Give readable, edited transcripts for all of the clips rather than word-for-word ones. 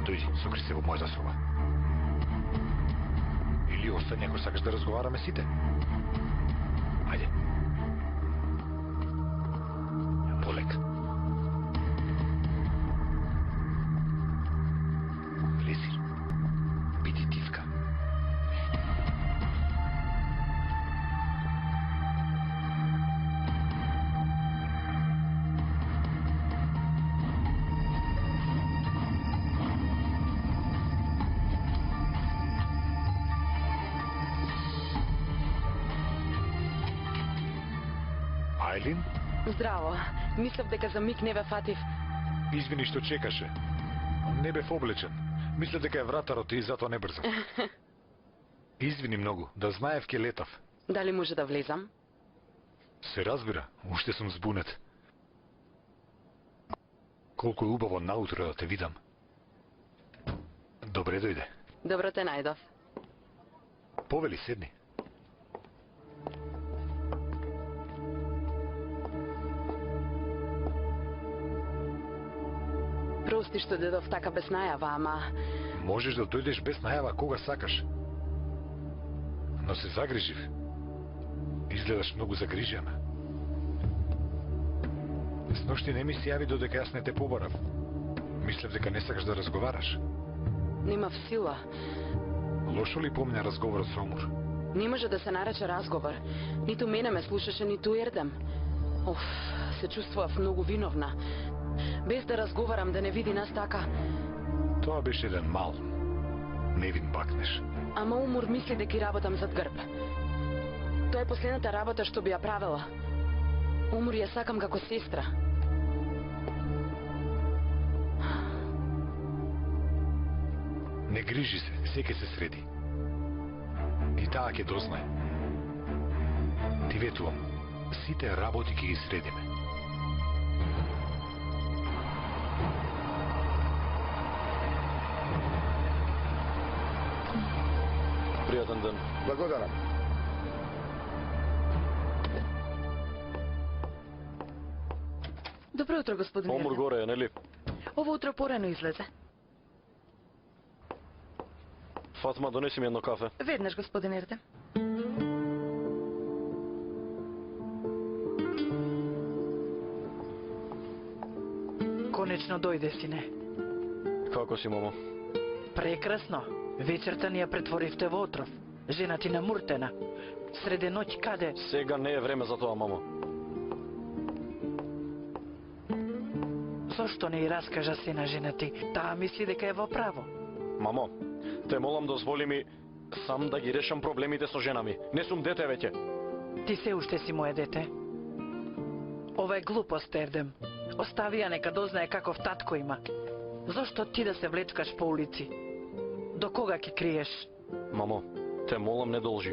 Дојди, сокри се во мојата соба. Или остани ако сакаш да разговараме сите. Ајде. Полека. Лези. Биди тивка. Ајлин? Здраво. Мислев дека за миг не ве фатив. Извини што чекаше. Не бев облечен. Мислев дека е вратарот и затоа не брзав. Извини многу, да знаев ке летав. Дали може да влезам? Се разбира, уште сум збунет. Колку е убаво наутро да те видам. Добре дојде. Добро те најдов. Повели, седни. Прости што дедов така без најава, ама... Можеш да дојдеш без најава кога сакаш. Но се загрижив. Изгледаш многу загрижена. Сношти не ми се јави додека јас не те побарав. Мислев дека не сакаш да разговараш. Немав сила. Лошо ли помня разговорот со Омур? Не може да се нарече разговор. Ниту мене ме слушаше, ниту Ердем. Оф, се чувствував многу виновна. Без да разговарам, да не види нас така. Тоа беше еден мал, невин бакнеш. Ама Омур мисли дека ги работам зад грб. Тоа е последната работа што би ја правила. Омур ја сакам како сестра. Не грижи се, секе се среди. И таа ќе дознае. Ти ветувам, сите работи ќе ги средиме. Пријатен ден. Благодарам. Добро утро, господин Омур Ердем. горе е, нели? Ово утро порано излезе. Фатма, донеси ми едно кафе. Веднаш, господин Ердем. Конечно дојде, сине. Како си, мамо? Прекрасно. Вечерта ни ја претворивте во отров. Жена ти намуртена. Среде ноќ каде? Сега не е време за тоа, мамо. Зошто не ја раскажа се на жена ти? Таа мисли дека е во право. Мамо, те молам дозволи ми сам да ги решам проблемите со жена ми. Не сум дете веќе. Ти се уште си моje дете. Ова е глупост, Ердем. Остави ја нека дознае каков татко има. Зошто ти да се влечкаш по улици? До кога ќе криеш? Мамо, те молам не должи.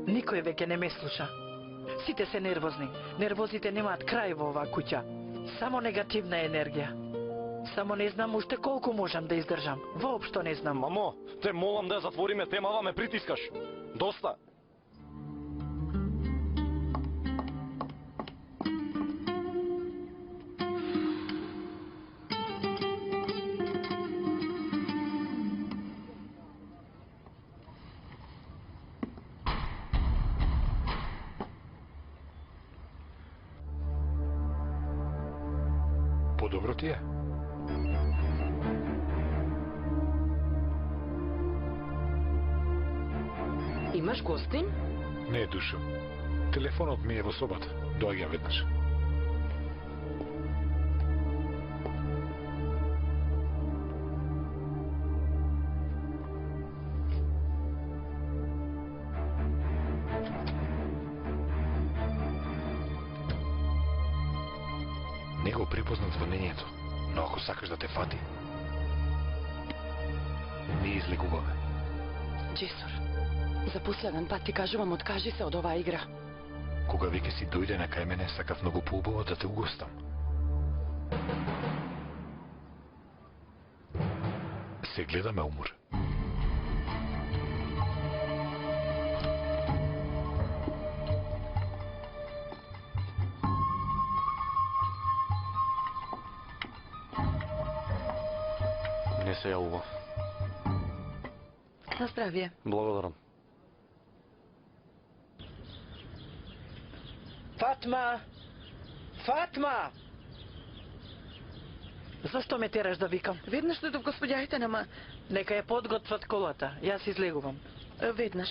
Никој веќе не ме слуша. Сите се нервозни. Нервозите немаат крај во оваа куќа. Само негативна енергија. Само не знам уште колку можам да издржам. Воопшто не знам. Мамо, те молам да затвориме темава, ме притискаш. Доста. Подобро ти е? Имаш гостин? Не е душо. Телефонот ми е во собата. Доаѓам веднаш. Не го препознат звонењето, но ако сакаш да те фати, не излегуваме. Джесур, за последен пат ти кажувам, откажи се од оваа игра. Кога веќе си дојде на кај мене, сакав многу поубаво да те угостам. Се гледаме, Омур. Не се јавува. На здравје. Благодарам. Фатма! Фатма! Зошто ме тераш да викам? Веднаш додов господјајте, нама Нека ја подготват колата. Јас излегувам. веднаш.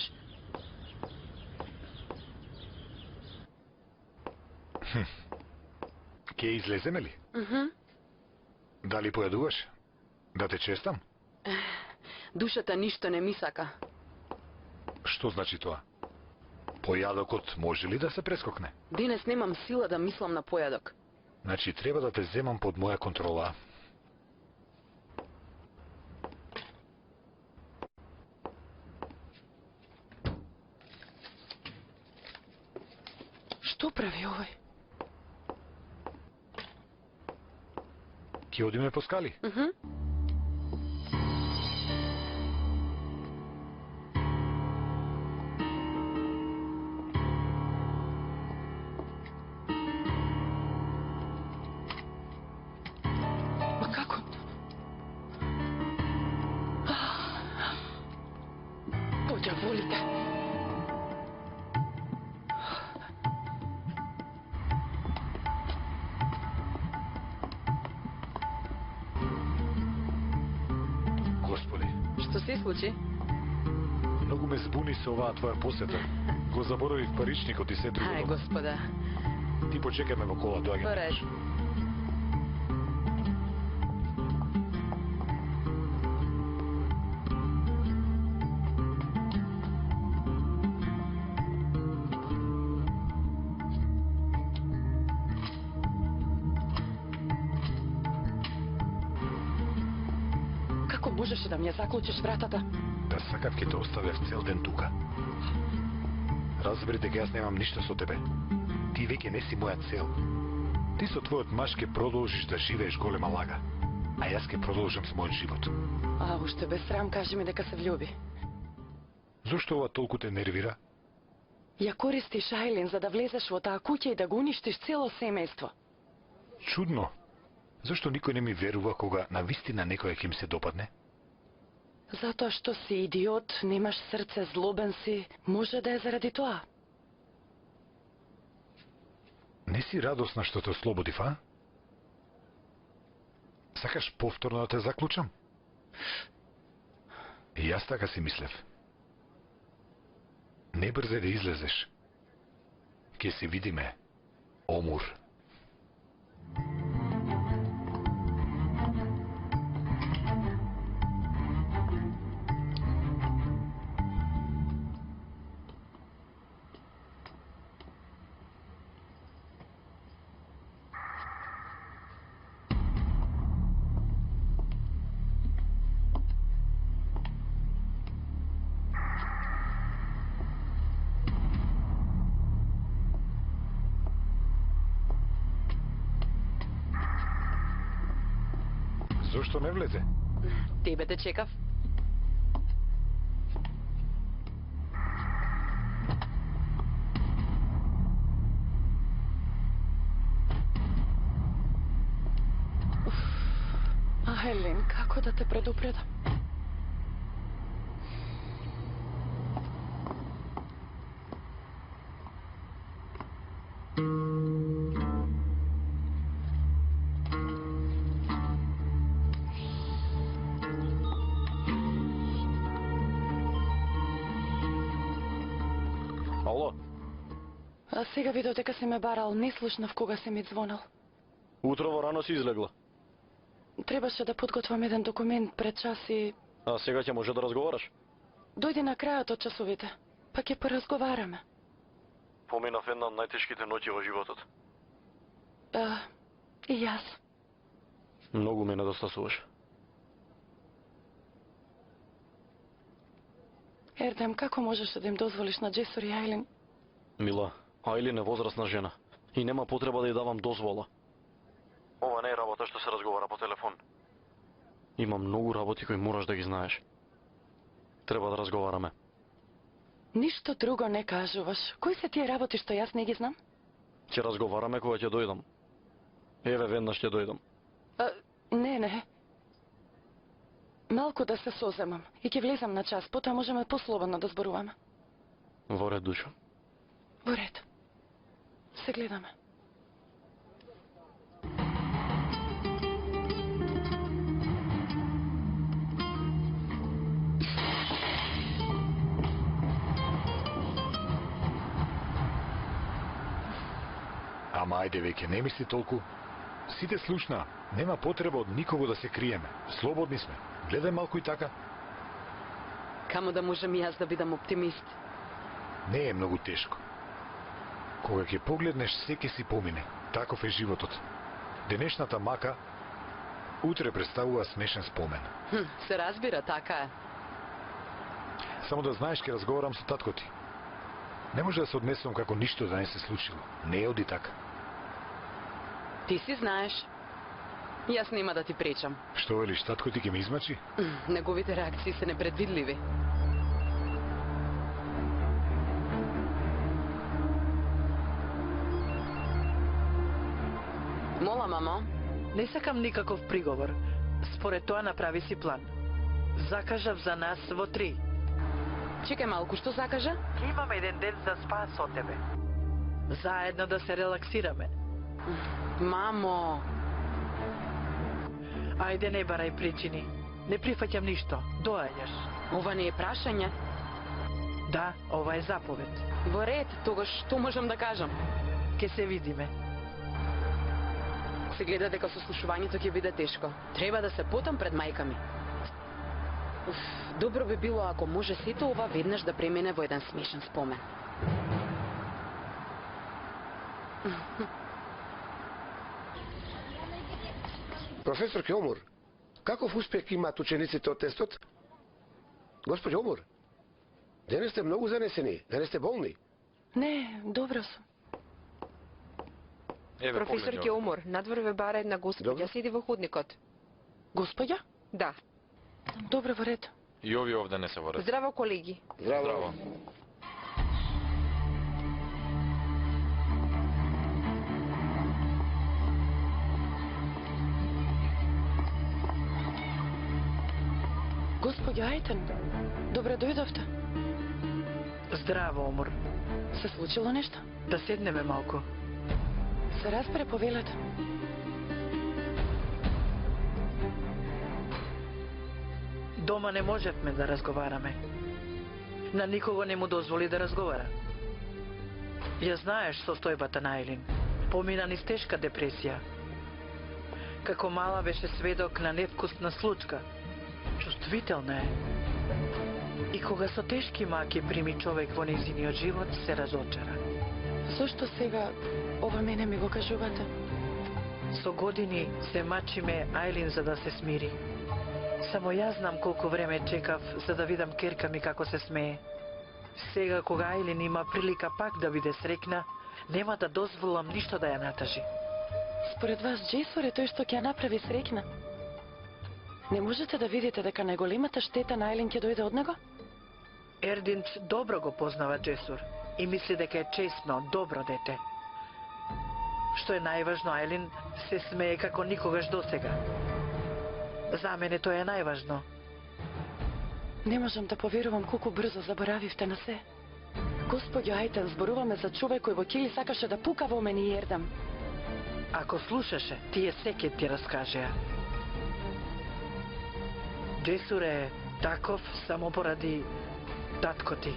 Ке излеземе ли? Дали појадуваш? Да те честам? Душата ништо не ми сака. Што значи тоа? Појадокот може ли да се прескокне? Денес немам сила да мислам на појадок. Значи треба да те земам под моја контрола. Што прави овој? Ке одиме по скали? Ма како? Поđа, волите. Господи, Што се случи? многу ме збуни се оваа твоја посета. Го заборавив паричникот и се друго. Ај, господа. Ти почекај ме во кола, доаѓам. Поред. Како можеше да ми ја заклучиш вратата? Да сакав ке те оставев цел ден тука. Разбери дека јас немам ништо со тебе. Ти веќе не си моја цел. Ти со твојот маж ке продолжиш да живееш голема лага, а јас ке продолжам со мојот живот. А, уште без срам кажи ми дека се влюби. Зошто ова толку те нервира? Ја користиш Ајлин за да влезеш во таа куќа и да го уништиш цело семејство. Чудно. Зошто никој не ми верува кога на вистина некој ќе им се допадне? Затоа што си идиот, немаш срце, злобен си, може да е заради тоа. Не си радосна што те ослободив, а? Сакаш повторно да те заклучам? И јас така си мислев. Не брзе да излезеш. Ке се видиме, Омур. Зошто не влезе? Тебе те чекав. Елен, како да те предупредам? Ало, А сега видов дека си ме барал, не слушнав кога си ми звонал. утрово рано си излегла. Требаше да подготвам еден документ пред час и А сега ќе може да разговараш? дојди на крајот од часовите, па ќе поразговараме. Поминав една од најтешките ноќи во животот. И јас. Многу ме недостасуваш. Ердем, како можеше да им дозволиш на Джесор и Ајлин? Мила, Ајлин е возрастна жена и нема потреба да ја давам дозвола. Ова не е работа што се разговара по телефон. Има многу работи кои мораш да ги знаеш. Треба да разговараме. Ништо друго не кажуваш. Кои се тие работи што јас не ги знам? Ќе разговараме кога ќе дојдам. Еве, веднаш ќе дојдам. Не. Малку да се соземам и ќе влезам на час, потоа можеме послободно да зборуваме. Во ред, Дучо. Во ред. Се гледаме. Ама ајде веќе, не мисли толку. Сите слушна, нема потреба од никого да се криеме. Слободни сме. Гледај малку и така. Камо да можам и јас да бидам оптимист. Не е многу тешко. Кога ќе погледнеш, секи си помине. Таков е животот. Денешната мака утре представува смешен спомен. Се разбира, така е. Само да знаеш, ќе разговарам со татко ти. Не може да се однесувам како ништо да не се случило. Не е оди така. Ти си знаеш. Јас нема да ти пречам. Што велиш, татко ти ќе ме измачи? Неговите реакции се непредвидливи. Мола, мамо. Не сакам никаков приговор. Според тоа направи си план. Закажав за нас во 3. Чекај малку, што закажа? Ќе имаме еден ден за спа со тебе. Заедно да се релаксираме. Мамо. Ајде, не барај причини. Не прифаќам ништо. Доаѓаш. Ова не е прашање. Да, ова е заповед. Во ред, тогаш што можам да кажам? Ке се видиме. Се гледа дека сослушувањето ќе биде тешко. Треба да се потам пред мајка ми. Добро би било ако може сето ова веднаш да премине во еден смешен спомен. Професор Омур, каков успех имаат учениците од тестот? Господи Омур, денес сте многу занесени, денес сте болни. Не, добро сум. Професор Омур, надвор ве бара една Добро. господја, седи во ходникот. Господја? Да. Добро, во ред. И овие овде не се во ред. Здраво, колеги. Здраво. Господја Ајтен, добре дојдовте. Здраво, Омур. Се случило нешто? Да седнеме малку. Се разбере, повелете. Дома не можевме да разговараме. На никого не му дозволи да разговара. Ја знаеш состојбата на Ајлин. Помина низ тешка депресија. Како мала беше сведок на невкусна случка. Чувствителна е. И кога со тешки маки прими човек во нејзиниот живот, се разочара. Зошто сега ова мене ми го кажувате? Со години се мачиме Ајлин за да се смири. Само јас знам колку време чекав за да видам керка ми како се смее. Сега кога Ајлин има прилика пак да биде срекна, нема да дозволам ништо да ја натажи. Според вас, Джесур е тој што ќе ја направи срекна? Не можете да видите дека најголемата штета на Ајлин ќе дојде од него? Ердинч добро го познава Джесур и мисли дека е честно, добро дете. Што е најважно, Ајлин се смее како никогаш досега. За мене тоа е најважно. Не можам да поверувам колку брзо заборавивте на се. Господјо Ајтен, зборуваме за човек кој во Кили сакаше да пука во мене и Ердам. Ако слушаше, тие секи ти раскажеа. Джесур е таков само поради татко ти.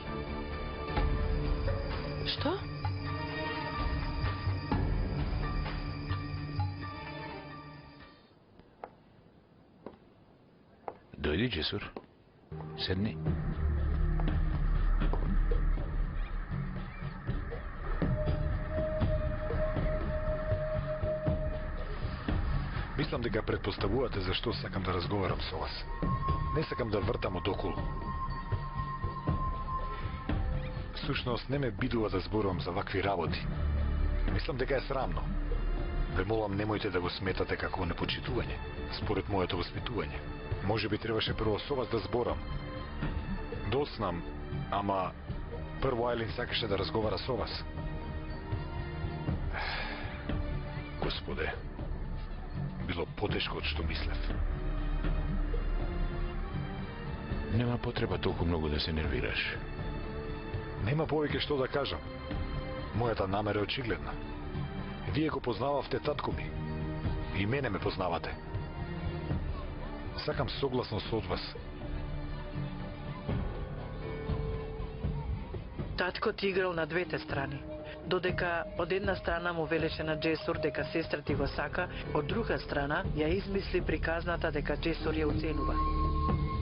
Што? Дојди, Джесур. Седни. Мислам дека предпоставувате зашто сакам да разговарам со вас. Не сакам да вртам од околу. Сушност не ме бидува да зборувам за вакви работи. Мислам дека е срамно. Ве молам, немојте да го сметате како непочитување, според моето воспитување. Може би требаше прво со вас да зборам. Доцнам, ама прво Ајлин сакаше да разговара со вас. Господе, било потешко од што мислев. Нема потреба толку многу да се нервираш. Нема повеќе што да кажам. Мојата намера е очигледна. Вие го познававте татко ми. И мене ме познавате. Сакам согласност од вас. Татко ти играл на двете страни. Додека од една страна му велеше на Джесур дека сестра ти го сака, од друга страна ја измисли приказната дека Джесур ја уценува.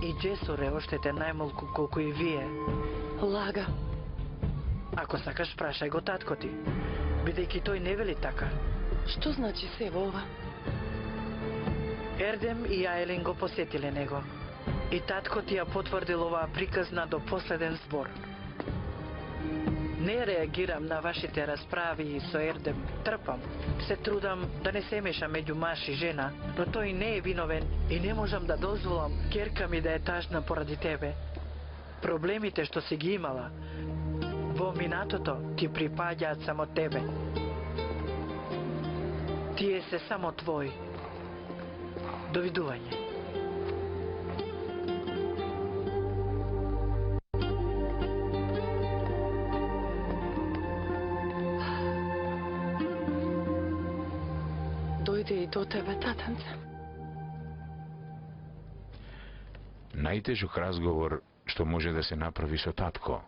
И Джесур е оштетен најмалку колку и вие. Лага. Ако сакаш, прашај го татко ти. Бидејќи тој не вели така. Што значи се во ова? Ердем и Аелин го посетиле него. И татко ти ја потврдил оваа приказна до последен збор. Не реагирам на вашите расправи со Ердем. Трпам. Се трудам да не се меша меѓу маж и жена, но тој не е виновен и не можам да дозволам ќерка ми да е тажна поради тебе. Проблемите што си ги имала во минатото ти припаѓаат само тебе. Тие се само твои. Довидување. Дојде и до тебе, татанце. Најтежок разговор што може да се направи со татко.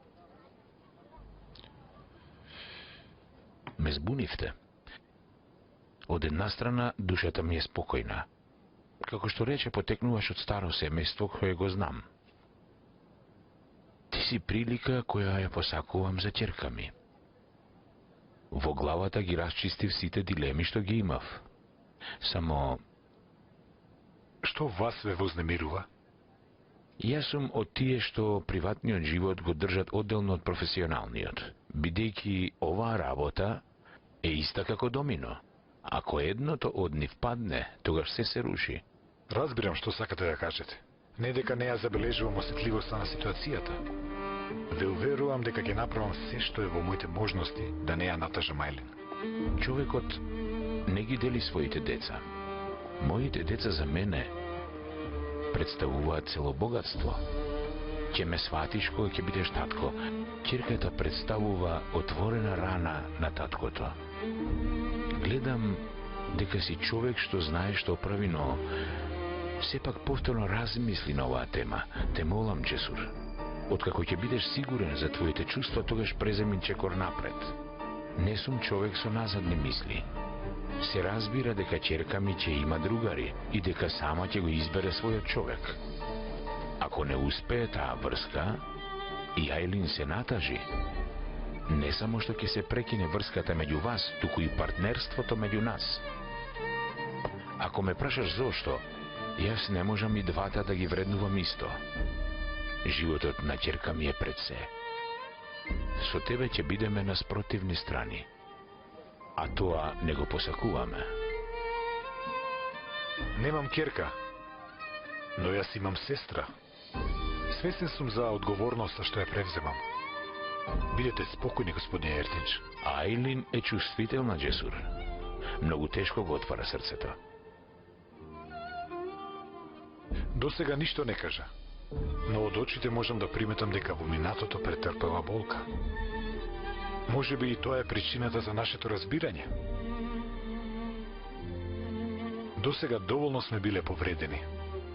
Ме збунивте. Од една страна, душата ми е спокојна. Како што рече, потекнуваш од старо семејство кое го знам. Ти си прилика која ја посакувам за ќерка ми. Во главата ги расчистив сите дилеми што ги имав. Само... Што вас ве вознемирува? Јас сум од тие што приватниот живот го држат одделно од професионалниот, бидејќи оваа работа е иста како домино. Ако едното од нив падне, тогаш се руши. Разбирам што сакате да кажете. Не дека не ја забележувам осетливоста на ситуацијата. Ве уверувам дека ќе направам се што е во моите можности да не ја натажам Ајлин. Човекот не ги дели своите деца. Моите деца за мене представуваат цело богатство. Ќе ме сватиш кога ќе бидеш татко. Ќерката представува отворена рана на таткото. Гледам дека си човек што знае што прави, но сепак повторно размисли на оваа тема. Те молам, Джесур, откако ќе бидеш сигурен за твоите чувства, тогаш преземи чекор напред. Не сум човек со назадни мисли. Се разбира дека ќерка ми ќе има другари и дека сама ќе го избере својот човек. Ако не успее таа врска и Ајлин се натажи, не само што ќе се прекине врската меѓу вас, туку и партнерството меѓу нас. Ако ме прашаш зошто, јас не можам и двата да ги вреднувам исто. Животот на ќерка ми е пред се. Со тебе ќе бидеме на спротивни страни, а тоа не го посакуваме. Немам ќерка, но јас имам сестра. Свесен сум за одговорноста што ја превземам. Бидете спокојни, господин Ертинч. Ајлин е чувствителна, Джесур. Многу тешко го отвара срцето. До сега ништо не кажа, но од очите можам да приметам дека во минатото претрпела болка. Може би и тоа е причината за нашето разбирање. До сега доволно сме биле повредени.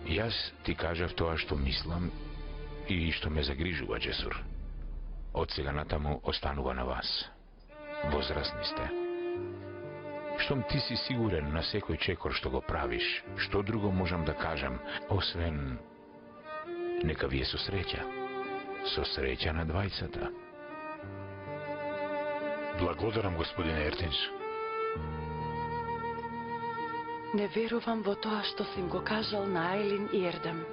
Јас ти кажав тоа што мислам и што ме загрижува, Джесур. Од сега натаму останува на вас. Возрастни сте. Штом ти си сигурен на секој чекор што го правиш, што друго можам да кажам, освен нека ви е со среќа. Со среќа на двајцата. Благодарам, господин Ертинч. Не верувам во тоа што си им го кажал на Ајлин и Ердем.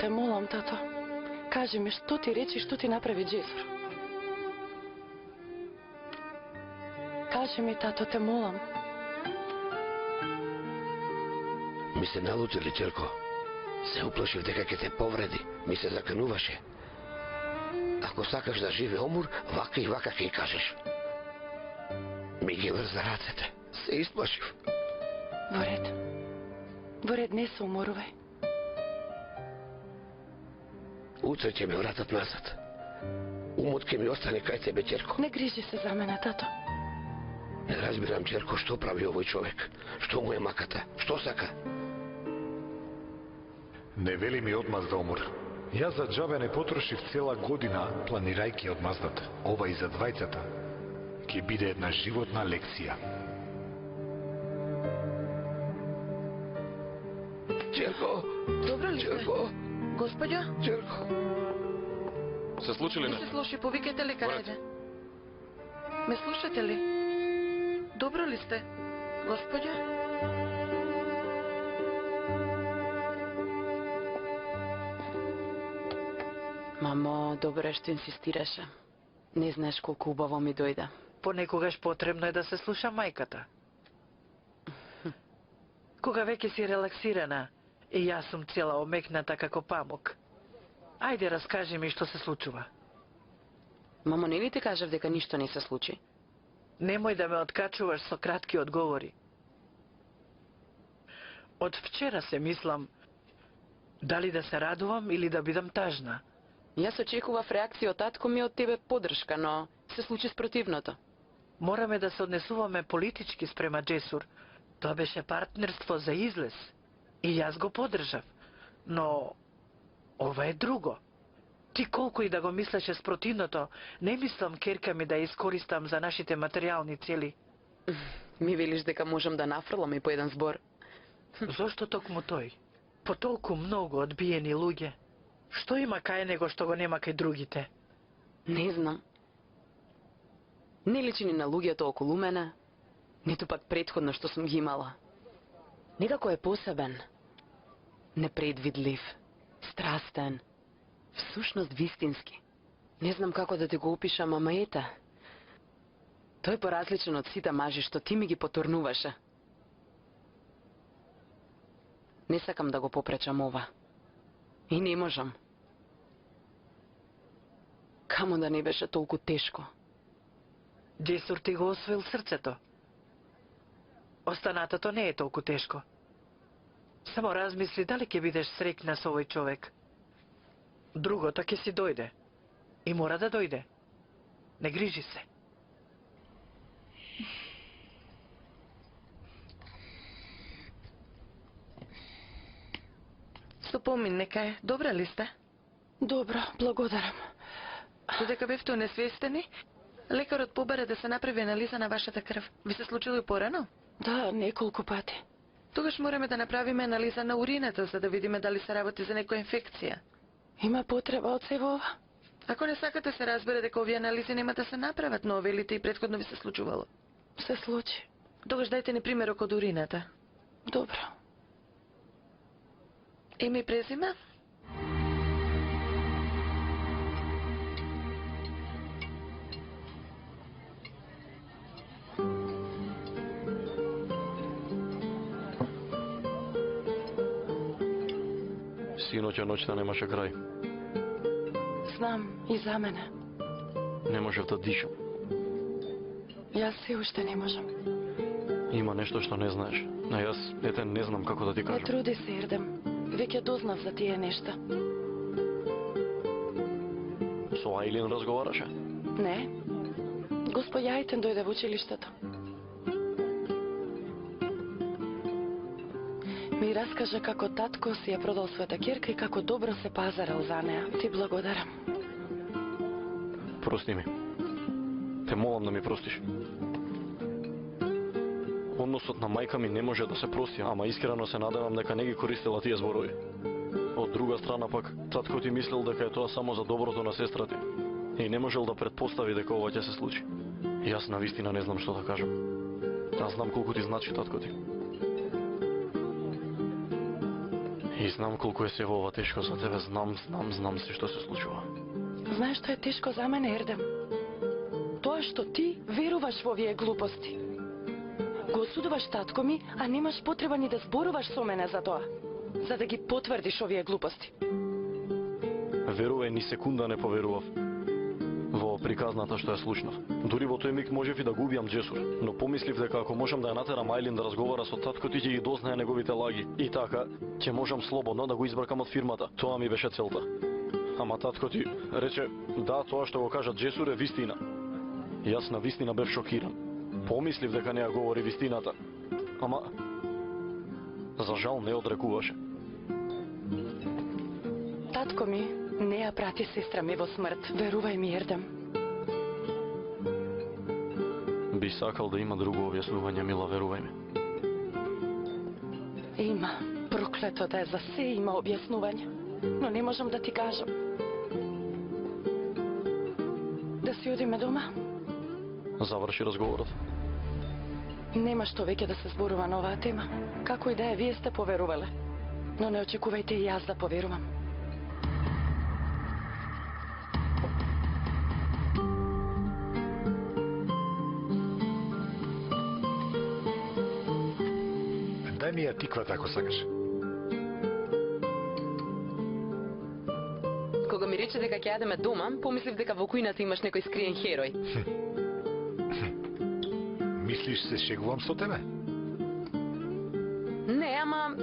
Те молам, тато, кажи ми што ти речи, што ти направи Джесур. Кажи ми, тато, те молам. Ми се налутили, ќерко. Се уплашив дека ќе те повреди. Ми се закануваше. Ако сакаш да живе Омур, вака и вака ќе кажеш. Ми ги врза рацете. Се исплашив. Во ред, не се уморувај. Утре ќе ме вратат назад. Умот ќе ми остане кај тебе, ќерко. Не грижи се за мене, тато. Не разбирам, ќерко, што прави овој човек. Што му е маката? Што сака? Не вели ми одмазда умор. Јас за џабе не потрошив цела година планирајќи одмаздата. Ова и за двајцата ќе биде една животна лекција. Ќерко, Добро ли сте? ќерко, Господјо, ќерко. Се случи ли не се не? слуши, повикајте лекарите. Ме слушате ли? Добро ли сте? Господјо? Мамо, добро што инсистираше. Не знаеш колку убаво ми дојде. Понекогаш потребно е да се слуша мајката. Кога веќе си релаксирана и јас сум цела омекната како памук. Ајде, раскажи ми што се случува. Мамо, не ли ти кажав дека ништо не се случи? Немој да ме откачуваш со кратки одговори. Од вчера се мислам дали да се радувам или да бидам тажна. Јас очекував реакција од татко ми од тебе поддршка, но се случи спротивното. Мораме да се однесуваме политички спрема Джесур. Тоа беше партнерство за излез. И јас го поддржав. Но ова е друго. Ти колку и да го мислеше спротивното, не мислам керка ми да ја искористам за нашите материјални цели. Ми велиш дека можам да нафрлам и по еден збор. Зошто токму тој? По толку многу одбиени луѓе. Што има кај него што го нема кај другите? Не знам. Не личи ни на луѓето околу мене, ниту пак претходно што сум ги имала. Некако е посебен, непредвидлив, страстен, всушност вистински. Не знам како да ти го опишам, ама ете. Тој е поразличен од сите мажи што ти ми ги потурнуваше. Не сакам да го попречам ова. И не можам. Камо да не беше толку тешко. Джесур ти го освоил срцето. Останатото не е толку тешко. Само размисли дали ќе бидеш среќна со овој човек. Другото ќе си дојде. И мора да дојде. Не грижи се. Што помин, нека е. Добра ли сте? Добро, благодарам. Додека бевте унесвестени, лекарот побара да се направи анализа на вашата крв. Ви се случило и порано? Да, неколку пати. Тогаш мораме да направиме анализа на урината, за да видиме дали се работи за некоја инфекција. Има потреба од се во ова? Ако не сакате се разбере дека овие анализи нема да се направат, но велите и претходно ви се случувало. Се случи. Тогаш дајте ни примерок од урината. Добро. Име и презиме? Синоќа ноќта немаше крај. Знам, и за мене. Не можев да дишам. Јас се уште не можам. Има нешто што не знаеш. А јас, ете, не знам како да ти Не кажам. труди се, Ердем. Веќе дознав за тие нешта. Со Ајлин разговараше? Не. Госпој Ајтен дојде во училиштето. Ми раскажа како татко си ја продал својата ќерка и како добро се пазарал за неа. Ти благодарам. Прости ми. Те молам да ми простиш. Односот на мајка ми не може да се прости, ама искрено се надевам дека не ги користела тие зборови. Од друга страна пак, татко ти мислел дека е тоа само за доброто на сестрати и не можел да предпостави дека ова ќе се случи. Јас навистина не знам што да кажам. Аз знам колку ти значи татко ти. И знам колку е сега ова тешко за тебе, знам се што се случува. Знаеш што е тешко за мене, Ердем? Тоа што ти веруваш во овие глупости. Го осудуваш татко ми, а немаш потреба ни да зборуваш со мене за тоа, за да ги потврдиш овие глупости. Верувај, ни секунда не поверував во приказната што ја слушнав. Дури во тој миг можев и да го убијам Џесур, но помислив дека ако можам да ја натерам Ајлин да разговара со татко, ти ќе ги дознае неговите лаги. И така, ќе можам слободно да го избракам од фирмата. Тоа ми беше целта. Ама татко ти рече, да, тоа што го кажа Џесур е вистина. Јас на вистина бев шокиран. Помислив дека не ја говори вистината. Ама, за жал не одрекуваше. Татко ми не ја прати сестра ми во смрт. Верувај ми, Ердем. Би сакал да има друго објаснување, мила, верувај ми. Има. Проклето да е, за се има објаснување. Но не можам да ти кажам. Да си одиме дома? Заврши разговорот. Нема што веќе да се зборува на оваа тема. Како и да е, вие сте поверувале. Но не очекувајте и јас да поверувам. Дај ми ја тиквата ако сакаш. Кога ми рече дека ќе јадеме дома, помислив дека во кујната имаш некој скриен херој. Мислиш се шегувам со тебе? Не, ама...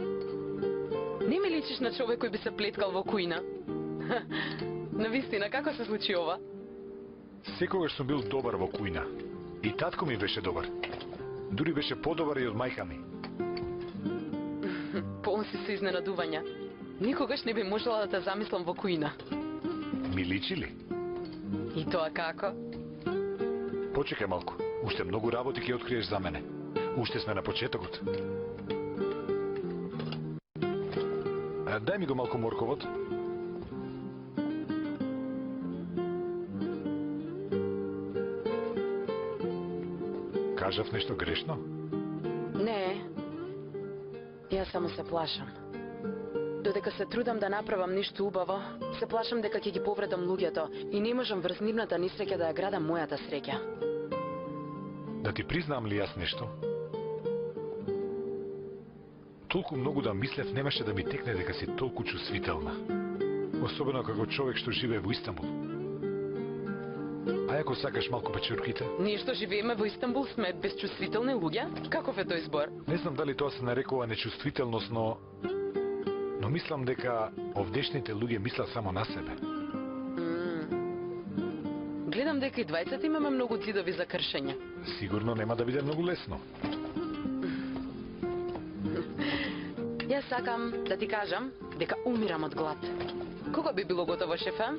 Не ми личиш на човек кој би се плеткал во кујна. Навистина, како се случи ова? Секогаш сум бил добар во кујна. И татко ми беше добар. Дури беше подобар и од мајка ми. Полн си со изненадувања. Никогаш не би можела да те замислам во кујна. Ми личи ли? И тоа како? Почекај малку. Уште многу работи ќе откриеш за мене. Уште сме на почетокот. Дај ми го малку морковот. Кажав нешто грешно? Не. Јас само се плашам. Додека се трудам да направам нешто убаво, се плашам дека ќе ги повредам луѓето и не можам врз нивната нисреќа да ја градам мојата среќа. Да ти признам ли јас нешто? Толку многу да мислев немаше да ми текне дека си толку чувствителна. Особено како човек што живее во Истанбул. А ако сакаш малку печурките? Ние што живееме во Истанбул сме безчувствителни луѓе? Каков е тој збор? Не знам дали тоа се нарекува нечувствителност, но мислам дека овдешните луѓе мислат само на себе. Гледам дека и двајцата имаме многу ѕидови за кршење. Сигурно нема да биде многу лесно. Јас сакам да ти кажам дека умирам од глад. Кога би било готово, шефе?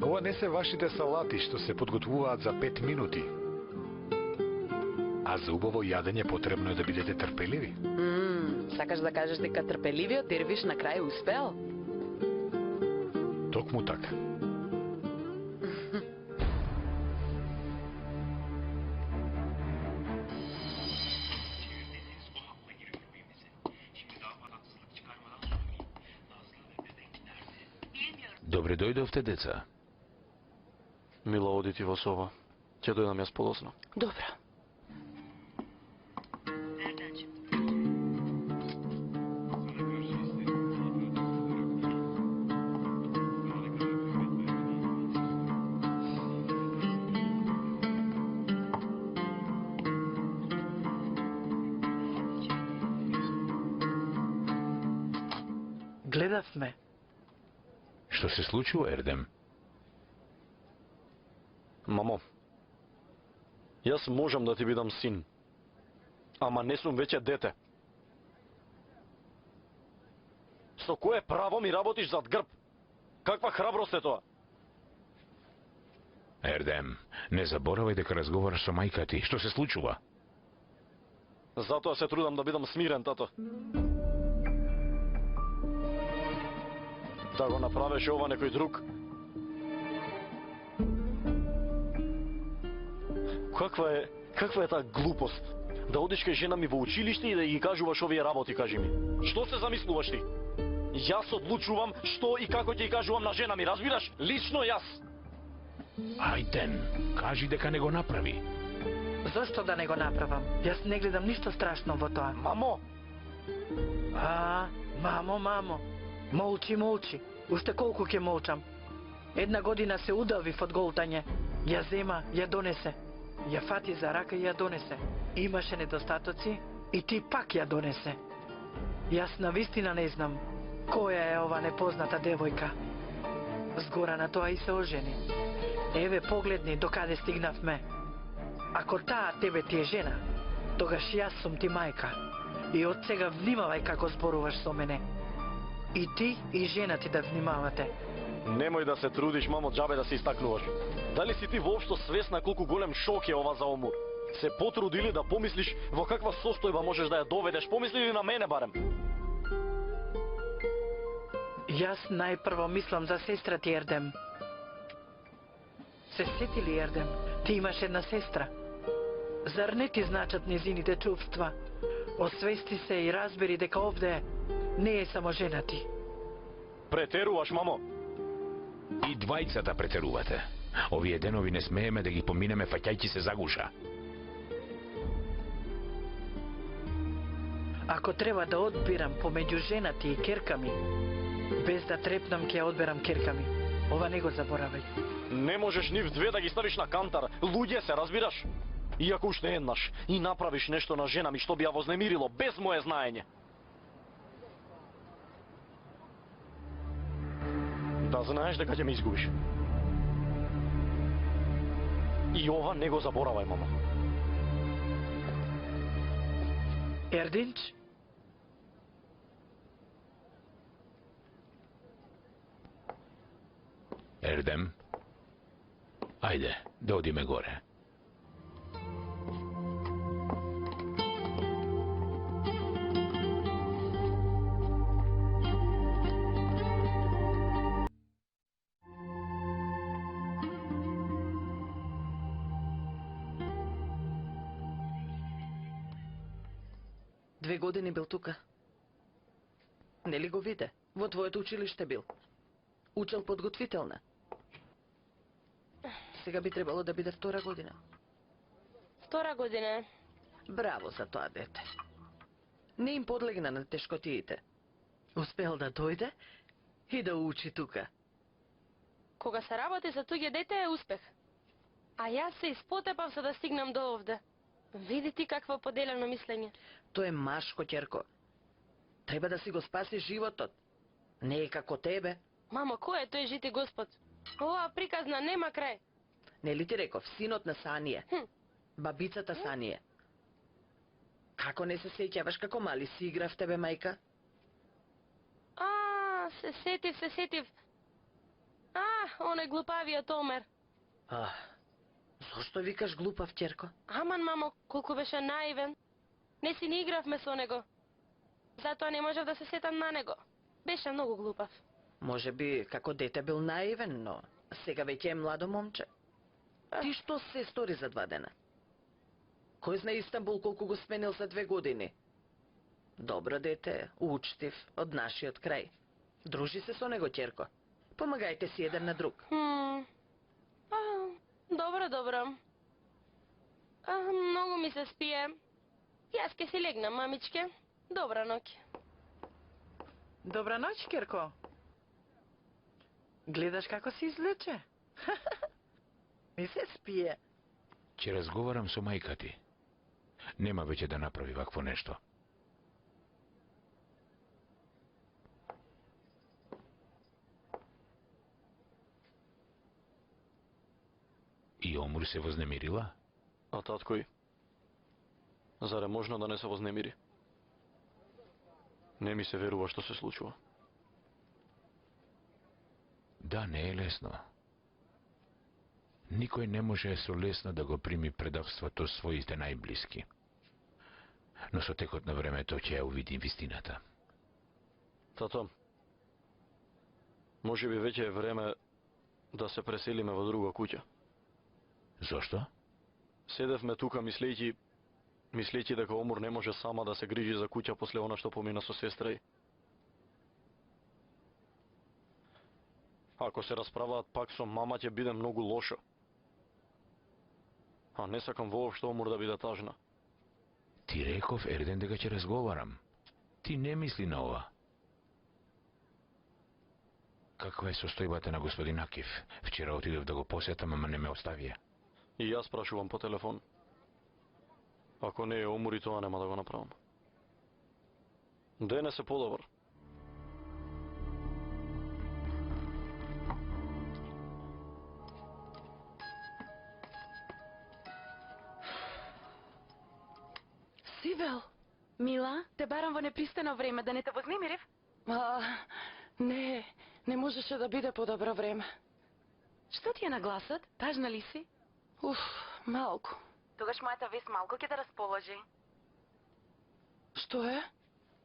Ова не се вашите салати што се подготвуваат за 5 минути. А за убаво јадење потребно е да бидете трпеливи. Сакаш да кажеш дека трпеливиот дервиш на крај успеал? Токму така. Добре дојдовте, деца. Мила, оди ти во соба. Ќе дојдам јас подоцна. Добро. Гледавме. Што се случува, Ердем? Мамо, јас можам да ти бидам син, ама не сум веќе дете. Со кое право ми работиш зад грб? Каква храброст е тоа? Ердем, не заборавај дека разговараш со мајка ти. Што се случува? Затоа се трудам да бидам смирен, тато. Да го направеше ова некој друг. Каква е таа глупост? Да одиш кај жена ми во училиште и да ги кажуваш овие работи, кажи ми. Што се замислуваш ти? Јас одлучувам што и како ќе ги кажувам на жена ми, разбираш? Лично јас. Ајден, кажи дека не го направи. Зошто да не го направам? Јас не гледам ништо страшно во тоа. Мамо! Мамо. Молчи. Уште колку ќе молчам? 1 година се удавив од голтање. Ја зема, ја донесе. Ја фати за рака и ја донесе. Имаше недостатоци и ти пак ја донесе. Јас навистина не знам која е ова непозната девојка. Згора на тоа и се ожени. Еве погледни докаде стигнавме. Ако таа тебе ти е жена, тогаш јас сум ти мајка. И од сега внимавај како зборуваш со мене. И ти и жена ти да внимавате. Немој да се трудиш, мамо, џабе да се истакнуваш. Дали си ти воопшто свесна колку голем шок е ова за Омур? Се потрудили да помислиш во каква состојба можеш да ја доведеш? Помисли ли на мене барем? Јас најпрво мислам за сестра ти Ердем. Се сети ли, Ердем? Ти имаш една сестра. Зар не ти значат незините чувства? Освести се и разбери дека овде не е само жена ти. Претеруваш, мамо. И двајцата претерувате. Овие денови не смееме да ги поминеме фаќајќи се за гуша. Ако треба да одбирам помеѓу жена ти и керка ми, без да трепнам ќе ја одберам керка ми. Ова не го заборавај. Не можеш нив две да ги ставиш на кантар. Луѓе се, разбираш? И ако уште еднаш и направиш нешто на жена ми што би ја вознемирило без мое знаење. Да знаеш дека ќе ме изгубиш. И ова не го заборавај, мамо. Ердинч? Ердем? Ајде, да одиме горе. Две години бил тука. Нели го виде? Во твоето училиште бил. Учел подготвителна. Сега би требало да биде втора година. Втора година. Браво за тоа дете. Не им подлегна на тешкотиите. Успел да дојде и да учи тука. Кога се работи за туѓе дете е успех. А јас се испотепав за да стигнам до овде. Види ти какво поделено мислење. Тој е машко, ќерко. Треба да си го спаси животот. Не е како тебе. Мамо, кој е тој жити Господ? Ова приказна нема крај. Нели ти реков, синот на Сание. Бабицата Сание. Како не се сеќаваш како мали си играв тебе, мајка? Се сетив. Оној глупавиот Омер. Зошто викаш глупав, ќерко? Аман, мамо, колку беше наивен. Не си ни игравме со него. Затоа не можев да се сетам на него. Беше многу глупав. Може би како дете бил наивен, но сега веќе е младо момче. Ти што се стори за 2 дена? Кој знае Истанбул колку го сменил за 2 години? Добро дете, учтив, од нашиот крај. Дружи се со него, ќерко. Помагајте си еден на друг. Добро. Многу ми се спие. Јас ке си легнам, мамичке. Добра ноќ. Добра ноќ, керко. Гледаш како се излече? Ми се спие. Ќе разговарам со мајка ти. Нема веќе да направи вакво нешто. И Омур се вознемирила? А таткој? Заре можно да не се вознемири? Не ми се верува што се случува. Да, не е лесно. Никој не може со лесно да го прими предавството своите најблиски. Но со текот на времето ќе ја увиди вистината. Тато, може би веќе е време да се преселиме во друга куќа. Зошто? Седевме тука мислејќи дека Омур не може сама да се грижи за куќа после она што помина со сестра ѝ. Ако се расправаат пак со мама, ќе биде многу лошо. А не сакам воопшто Омур да биде тажна. Ти реков, Ерден, дека ќе разговарам. Ти не мисли на ова. Каква е состојбата на господин Акив? Вчера отидов да го посетам, ама не ме оставија. И јас прашувам по телефон. Ако не е умори, тоа нема да го направам. Денес е подобар. Сибел, Мила, те барам во непристано време, да не те вознемирив? не можеше да биде подобро време. Што ти е на гласот? Тажна ли си? Малку. Тогаш мојата вест малку ќе те расположи. Што е?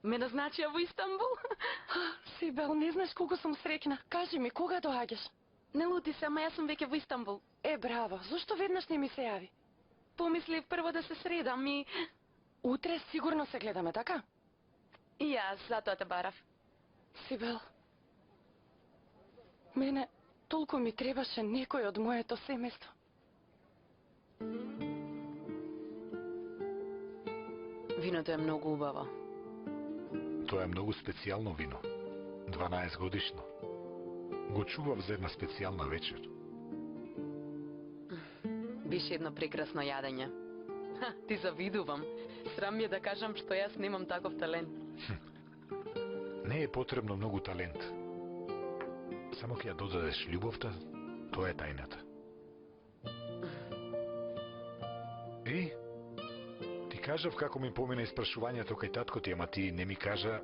Ме назначија во Истанбул. Сибел, не знаеш колку сум среќна. Кажи ми, кога доаѓаш? Не лути се, ама јас сум веќе во Истанбул. Браво. Зошто веднаш не ми се јави? Помислив прво да се средам и... Утре сигурно се гледаме, така? И јас, затоа те барав. Сибел, мене толку ми требаше некој од моето семејство. Виното е многу убаво. Тоа е многу специјално вино. 12 годишно. Го чував за една специјална вечер. Беше едно прекрасно јадење. Ти завидувам. Срам ми е да кажам што јас немам таков талент. Не е потребно многу талент. Само ќе ја додадеш љубовта, тоа е тајната. Ти кажав како ми помина испрашувањето кај татко ти, ама ти не ми кажа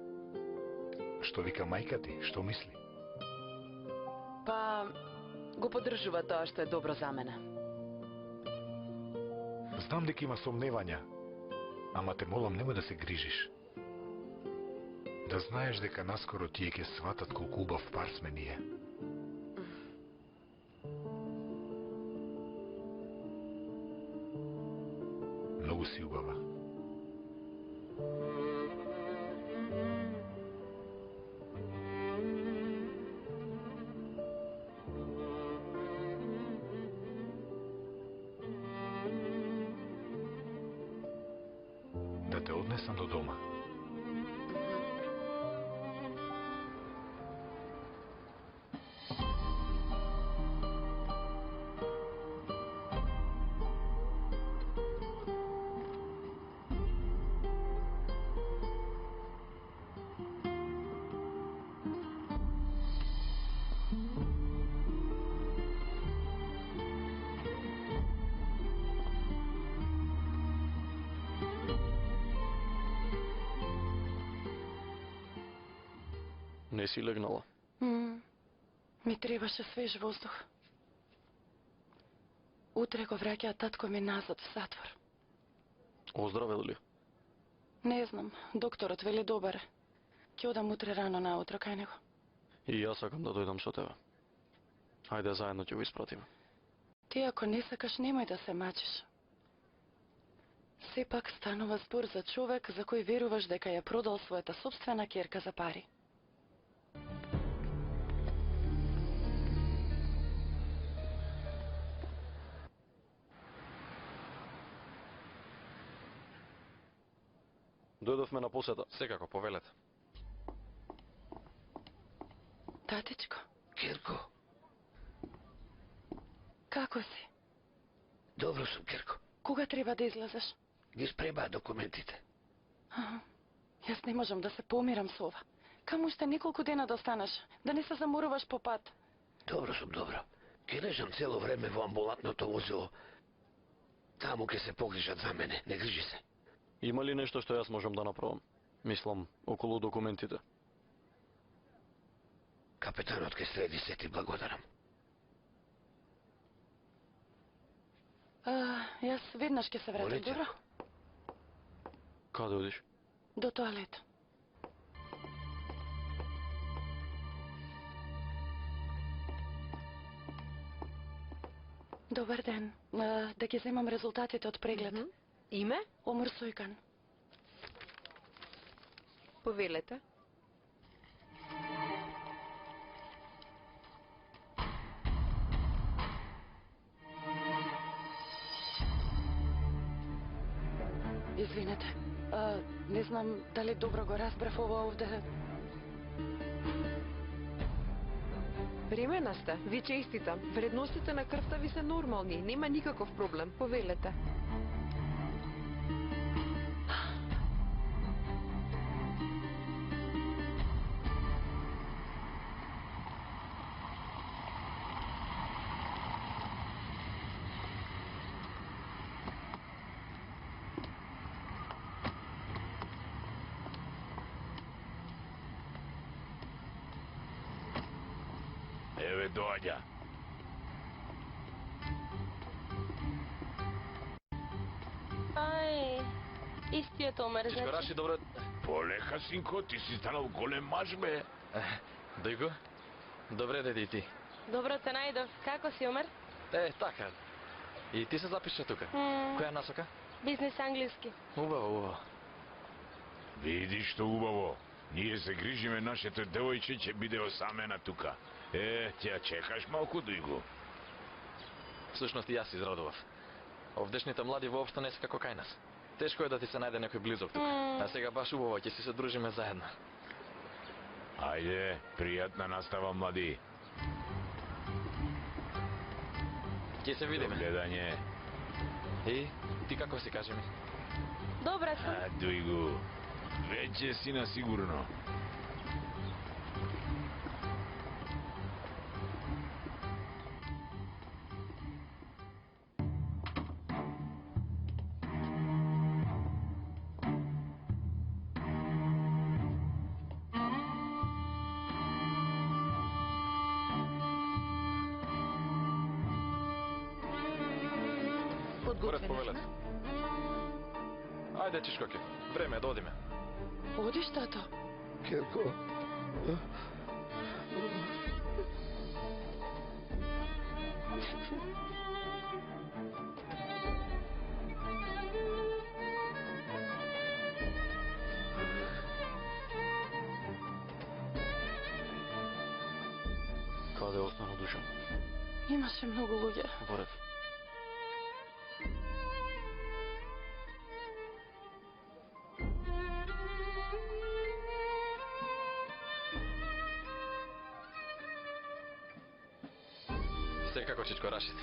што вика мајка ти, што мисли. Па, го поддржува тоа што е добро за мене. Знам дека има сомневања, ама те молам немој да се грижиш. Да знаеш дека наскоро тие ќе сватат колку убав пар сме ние. Многу си убава. Да те однесам до дома. Не си легнала. Ми требаше свеж воздух. Утре го враќа татко ми назад в затвор. Оздравел ли? Не знам, докторот вели добар. Ќе одам утре рано наутро кај него. И јас сакам да дојдам со тебе. Ајде заедно ќе го испратиме. Ти ако не сакаш, немој да се мачиш. Сепак станува збор за човек за кој веруваш дека ја продал својата собствена ќерка за пари. Дојдовме на посета. Секако, повелете. Татичко, Керко, како си? добро сум, Керко. Кога треба да излезеш? Ги спремаа документите. Јас не можам да се помирам со ова. Каму уште неколку дена да останеш, да не се заморуваш по пат. Добро сум, добро. Ке лежам цело време во амбулантното возило. Таму ке се погрижат за мене, не грижи се. Има ли нешто што јас можам да направам? Мислам, околу документите. Капетанот ке следи, се ти благодарам. Јас веднаш ќе се вратам, Олеќа. добро? Каде одиш? До тоалет. Добар ден. Да ги земам резултатите од преглед. Име? Омур Сојкан. Повелете. Извинете. Не знам дали добро го разбрав ова овде. Бремена сте, ви честитам. Вредностите на крвта ви се нормални, нема никаков проблем. Повелете. Еве доаѓа. Ај, истиот Омер, Чичко значи. Рашид, добро... Полека, синко, ти си станал голем маж, бе. Дојко? Добре, деди, и ти. Добро те најдов. Како си, Омер? Така. И ти се запиша тука. Која насока? Бизнес англиски. Убаво, убаво. Види што убаво. Ние се грижиме нашето девојче ќе биде осамена тука. Ќе ја чекаш малку дуго. Всушност и јас се израдував. Овдешните млади воопшто не се како кај нас. Тешко е да ти се најде некој близок тука. А сега баш убаво ќе си се дружиме заедно. Ајде, пријатна настава, млади. Ќе се видиме. До гледање. И ти како си, кажи ми? Добра сум. Дујго. Веќе си на сигурно. Поред повелет. Ајде, Чичкоке, време е да одиме. Одиш, тато? Керко, Каде е останал Душан? Имаше многу луѓе. Поред. Секако, Чичко Рашид.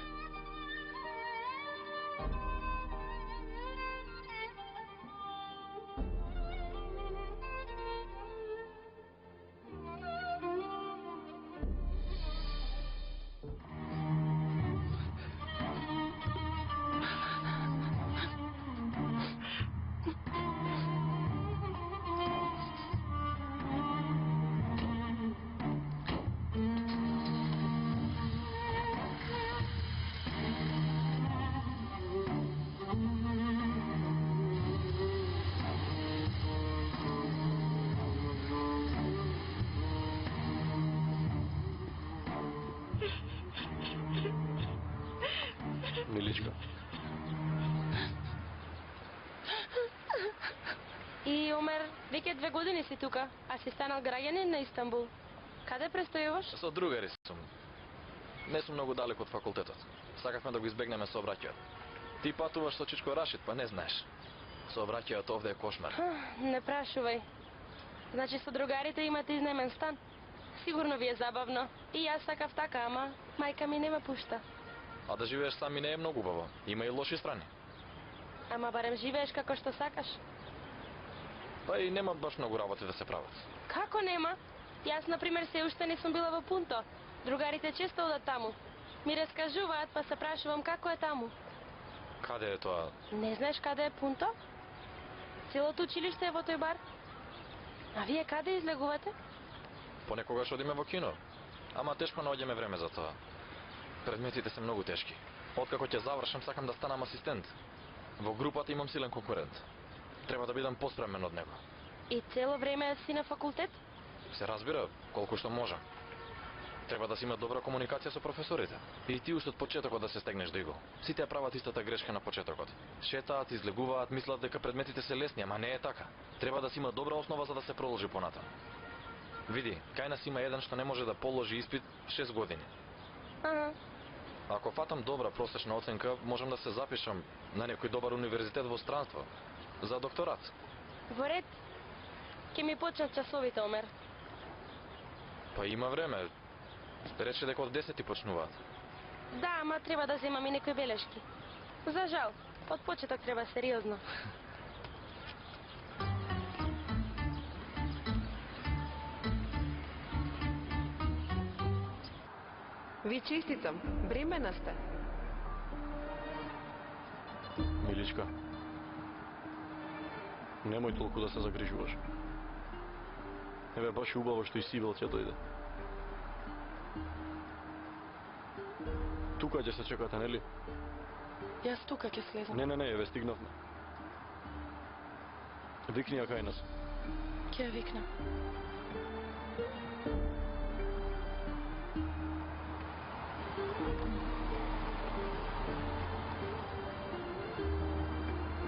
Миличко. И, Омер, веќе 2 години си тука, а си станал граѓанин на Истанбул. Каде престојуваш? Со другари сум. Не сум многу далеко од факултетот. Сакавме да го избегнеме сообраќајот. Ти патуваш со Чичко Рашид, па не знаеш. Сообраќајот овде е кошмар. Не прашувај. Значи со другарите имате изнемен стан? Сигурно ви е забавно. И јас сакав така, ама мајка ми не ме пушта. А да живееш сам и не е многу убаво. Има и лоши страни. Ама барем живееш како што сакаш. Па и нема баш многу работи да се прават. Како нема? Јас, например, се уште не сум била во Пунто. Другарите често одат таму. Ми раскажуваат, па се прашувам како е таму. Каде е тоа? Не знаеш каде е Пунто? Целото училиште е во тој бар. А вие каде излегувате? Понекогаш одиме во кино. Ама тешко наоѓаме време за тоа. Предметите се многу тешки. Откако ќе завршам, сакам да станам асистент. Во групата имам силен конкурент. Треба да бидам поспремен од него. И цело време си на факултет? Се разбира, колку што можам. Треба да си има добра комуникација со професорите. И ти уште од почетокот да се стегнеш до него. Сите ја прават истата грешка на почетокот. Шетаат, излегуваат, мислат дека предметите се лесни, ама не е така. Треба да си има добра основа за да се продолжи понатаму. Види, кај нас има еден што не може да положи испит 6 години. Ага. Ако фатам добра просечна оценка, можам да се запишам на некој добар универзитет во странство за докторат. Во ред. Ке ми почнат часовите, Омер. Па има време. Рече дека од 10 почнуваат. Да, ама треба да земам и некои белешки. За жал, од почеток треба сериозно. Ви честитам, бремена сте. Миличка, немој толку да се загрижуваш. Еве баш и убаво што и Сибел ќе дојде. Тука ќе се чекате, нели? Јас тука ќе слезам. Не, еве стигнавме. Викни ја кај нас. Ќе ја викнам.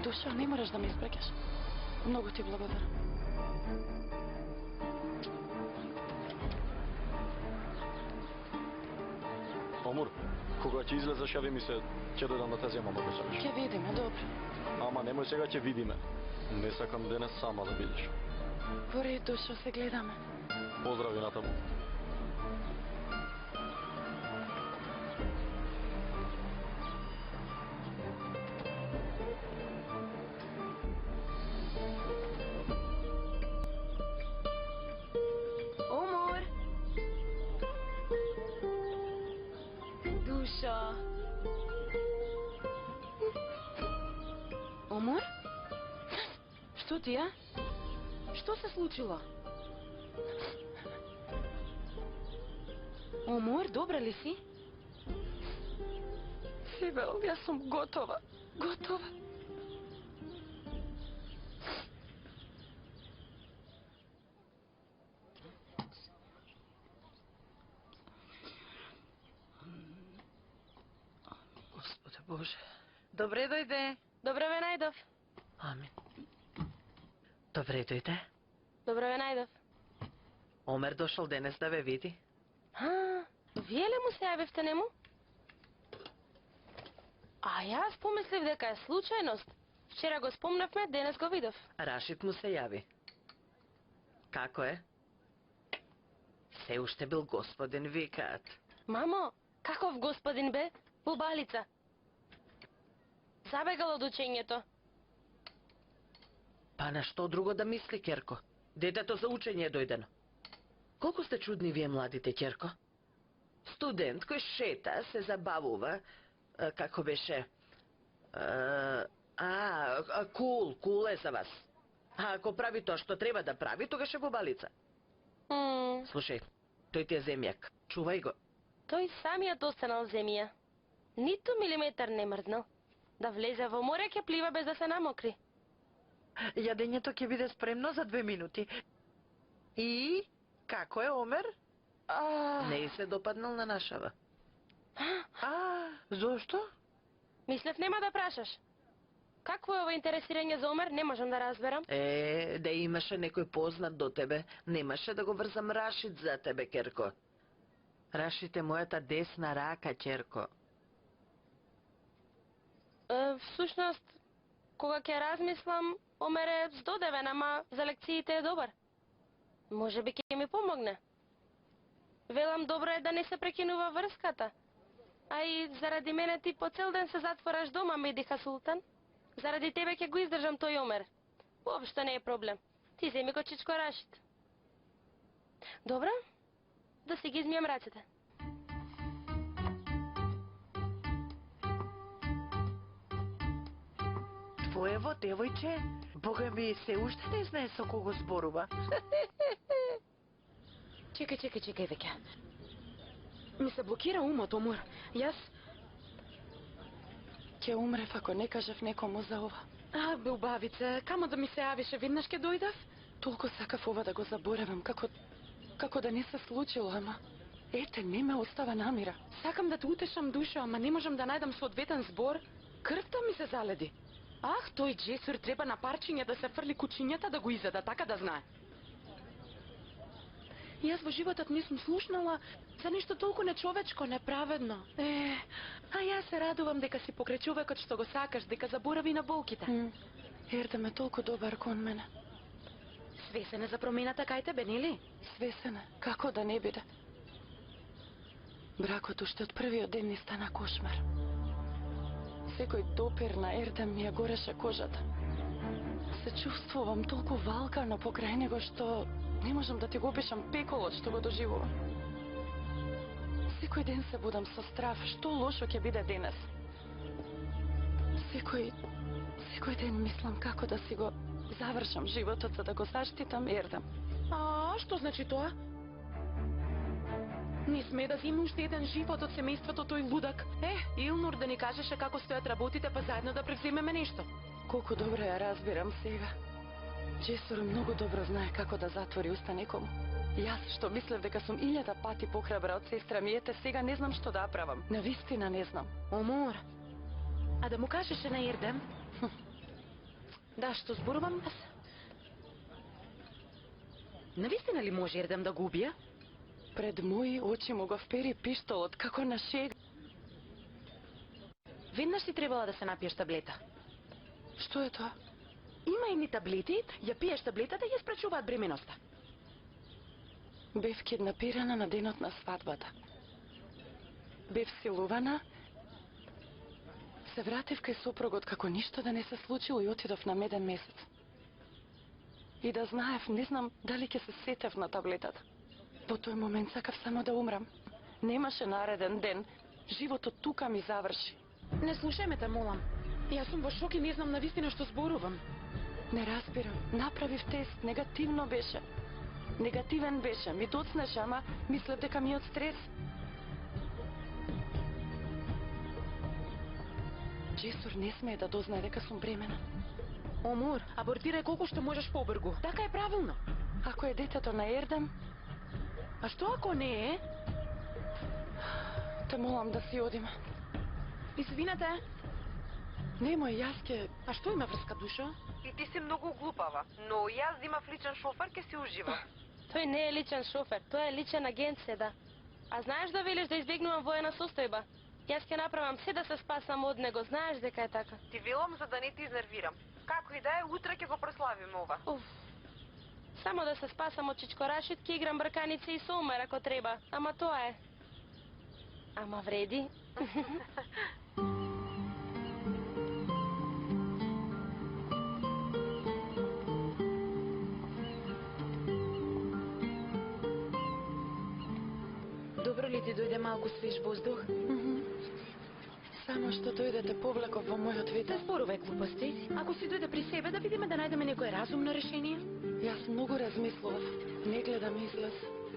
Душа, не мораш да ме испреќаш. Многу ти благодарам. Омур, кога ќе излезеш, јави ми се, ќе дојдам да те земам ако сакаш. Ќе видиме, добро. Ама немој сега ќе видиме. Не сакам денес сама да бидеш. Во ред, Душо, се гледаме. Поздрави натаму. Омур! Душо! Омур? Што ти, а? Што се случило? Омур, добра ли си? Сибел, јас сум готова. Готова. Господе Боже. Добре дојде. Добро ве најдов. Амин. Добре дојде. Добро ве најдов. Омер дошол денес да ве види. Вие ли му се јавивте нему? А јас помислив дека е случајност. Вчера го спомнавме, денес го видов. Рашид му се јави. Како е? Се уште бил господин, викаат. Мамо, каков господин бе? Во балица. Забегал од учењето. Па на што друго да мисли, Керко? Детето за учење е дојдено. Колку сте чудни вие младите, Керко? Студент кој шета, се забавува, како беше... Кул е за вас. А ако прави тоа што треба да прави, тогаш е во балица. Слушај, тој ти е земјак. Чувај го. Тој самиот останал земја. Ниту милиметар не мрднал. Да влезе во море ќе плива без да се намокри. Јадењето ќе биде спремно за 2 минути. И како е, Омер? Не и се допаднал на нашава. Зошто? Мислев нема да прашаш. Какво е ова интересирање за Омер, не можам да разберам. Да имаше некој познат до тебе, немаше да го врзам Рашид за тебе, Керко. Рашид е мојата десна рака, Керко. Всушност, кога ќе размислам, Омер е здодевен, ама за лекциите е добар. Може би ќе ми помогне. Велам, добро е да не се прекинува врската. А и заради мене ти по цел ден се затвораш дома, Медиха Султан. Заради тебе ќе го издржам тој Омер. Воопшто не е проблем. Ти земи го чичко Рашид. Добро? Да си ги измијам рацете. Твоево девојче, Бога ми, се уште не знае со кого зборува. Чекај веќе. Ми се блокира умот, Омур. Јас... Ќе умрев ако не кажав некому за ова. Бе, убавице, камо да ми се јавише, веднаш ќе дојдав? Толку сакав ова да го заборавам, како да не се случило, ама... Ете, не ме остава намира. Сакам да те утешам, Душо, ама не можам да најдам соодветен збор. Крвта ми се заледи. Тој Джесур треба на парчиња да се фрли кучињата да го изеда, така да знае. Јас во животот не сум слушнала за нешто толку нечовечко, неправедно. Јас се радувам дека си покрај човекот што го сакаш, дека заборави на болките. Ердем е толку добар кон мене. Свесен е за промената кај тебе, нели? Свесен е, како да не биде. Бракот уште од првиот ден ни стана кошмар. Секој допир на Ердем ми ја гореше кожата. Се чувствувам толку валкано покрај него што не можам да ти го опишам пеколот што го доживувам. Секој ден се будам со страв, што лошо ќе биде денес. Секој ден мислам како да си го завршам животот за да го заштитам Ердем. А, што значи тоа? Не сме да зима уште еден живот од семејството тој лудак. Илнур да ни кажеше како стојат работите, па заедно да превземеме нешто. Колку добро ја разбирам сега. Джесур многу добро знае како да затвори уста некому. Јас што мислев дека сум 1000 пати похрабра од сестра ми, ете сега не знам што да правам. Навистина не знам. Омор, а да му кажеше на Ердем? Да, што зборувам јас? Навистина ли може Ердем да го убие? Пред мои очи му го впери пиштолот, како на шега. Веднаш си требала да се напиеш таблета. Што е тоа? Има едни таблети, ја пиеш таблетата и ја спречуваат бременоста. Бев киднапирана на денот на свадбата. Бев силувана. Се вратив кај сопругот како ништо да не се случило и отидов на меден месец. И да знаев, не знам дали ќе се сетев на таблетата. Во тој момент сакав само да умрам. Немаше нареден ден. Животот тука ми заврши. Не слушај ме те, молам. Јас сум во шок и не знам навистина што зборувам. Не разбирам. Направив тест, негативно беше. Негативен беше. Ми доцнеше, ама мислев дека ми е од стрес. Джесур не смее да дознае дека сум бремена. Омор, абортирај колку што можеш побргу. Така е правилно. Ако е детето на Ердем? А што ако не е? Те молам да си одиме. Извинете. Немој, јас ке... А што има врска, Душо? И ти си многу глупава, но јас да имав личен шофер, ке си ужива. Тој не е личен шофер, тој е личен агент седа. А знаеш да велиш да избегнувам воена состојба? Јас ќе направам се да се спасам од него, знаеш дека е така. Ти велам за да не те изнервирам. Како и да е, утре ќе го прославиме ова. Уф. Само да се спасам од чичкорашит, ќе играм брканици и со умер ако треба. Ама тоа е. Ама вреди. Добро ли ти дојде малку свеж воздух? Само што дојдете повлеков во мојот вид. Не зборувај глупости. Ако си дојде при себе, да видиме да најдеме некое разумно решение. Јас многу размислував. Не гледам излез.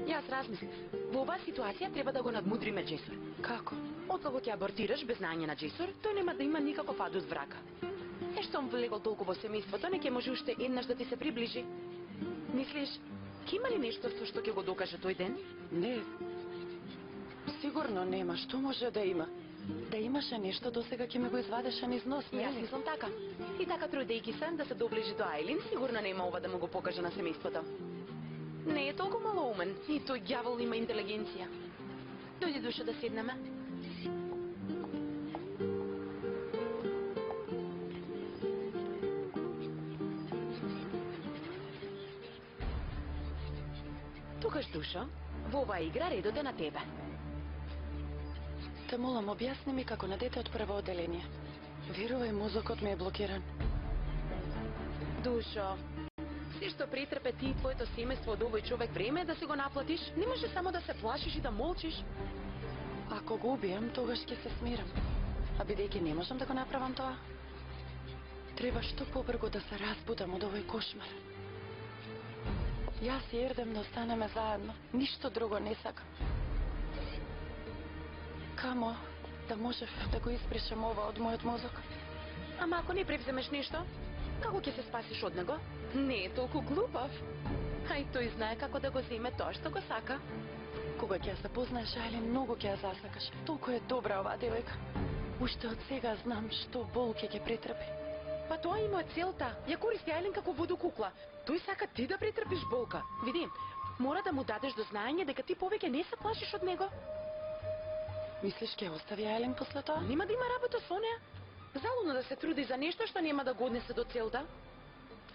Јас размислив. Во оваа ситуација треба да го надмудриме Джесур. Како? Откако ќе абортираш без знаење на Джесур, тој нема да има никаков адут врака. Штом влегол толку во семејството, не ќе може уште еднаш да ти се приближи. Мислиш, ќе има ли нешто со што ќе го докаже тој ден? Не. Сигурно нема. Што може да има? Да имаше нешто, досега ќе ме го извадеше низ нос, не Јас ли? мислам така. И така трудејќи се да се доближи до Ајлин, сигурно нема ова да му го покаже на семејството. Не е толку малоумен, и тој ѓавол има интелигенција. Дојди, Душо, да седнеме. Тогаш, Душо, во оваа игра редот е на тебе. Те молам, објасни ми како на дете од прво оделение. Верувај, мозокот ми е блокиран. Душо, се што претрпе ти и твоето семејство од овој човек, време е да си го наплатиш. Не може само да се плашиш и да молчиш. Ако го убием, тогаш ќе се смирам. А бидејќи не можам да го направам тоа, треба што побрзо да се разбудам од овој кошмар. Јас и Ердем да останеме заедно. Ништо друго не сакам. Камо да можев да го избришам ова од мојот мозок? Ама ако не превземеш нешто, како ќе се спасиш од него? Не е толку глупав. А и тој знае како да го земе тоа што го сака. Кога ќе ја запознаеш Ајлин, многу ќе ја засакаш. Толку е добра оваа девојка. Уште од сега знам што болки ќе претрпи. Па тоа има целта. Ја користи Ајлин како водокукла. Тој сака ти да претрпиш болка. Види, мора да му дадеш до знаење дека ти повеќе не се плашиш од него. Мислиш ќе остави Ајлин после тоа? Нема да има работа со неа. Залудно да се труди за нешто што нема да го однесе до целта.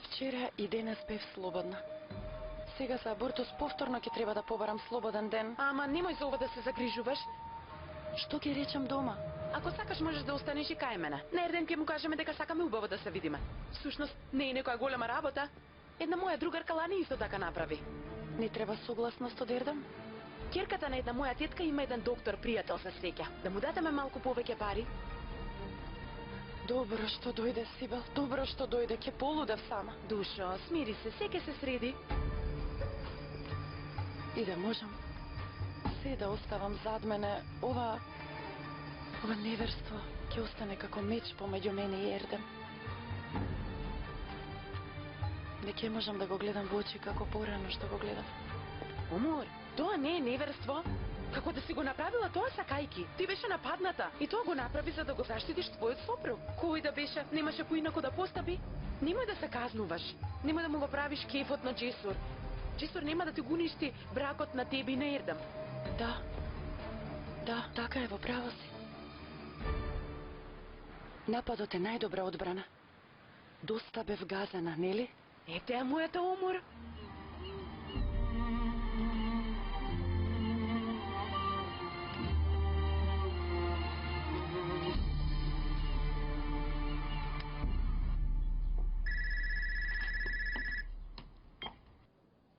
Вчера и денес бев слободна. Сега за абортус повторно ќе треба да побарам слободен ден. Ама немој за ова да се загрижуваш. Што ќе речам дома? Ако сакаш можеш да останеш и кај мене. На еден ќе му кажеме дека сакаме убаво да се видиме. Всушност, не е некоја голема работа. Една моја другарка Лани исто така направи. Не треба согласност од Ердем? Ќерката на една моја тетка има еден доктор пријател се среќа. Да му дадеме малку повеќе пари. Добро што дојде, Сибел. Добро што дојде, ќе полудев сама. Душо, смири се, секе се среди. И да можам се да оставам зад мене, ова неверство ќе остане како меч помеѓу мене и Ердем. Не ќе можам да го гледам во очи како порано што го гледам. Умор, тоа не е неверство. Како да си го направила тоа сакајки. Ти беше нападната и тоа го направи за да го заштитиш твојот сопруг. Кој да беше, немаше поинако да постапи. Немој да се казнуваш. Немој да му го правиш кефот на Джесур. Джесур нема да ти го уништи бракот на тебе и на Ердем. Да, така е, во право си. Нападот е најдобра одбрана. Доста бев газена, нели? Ете е мојата умор.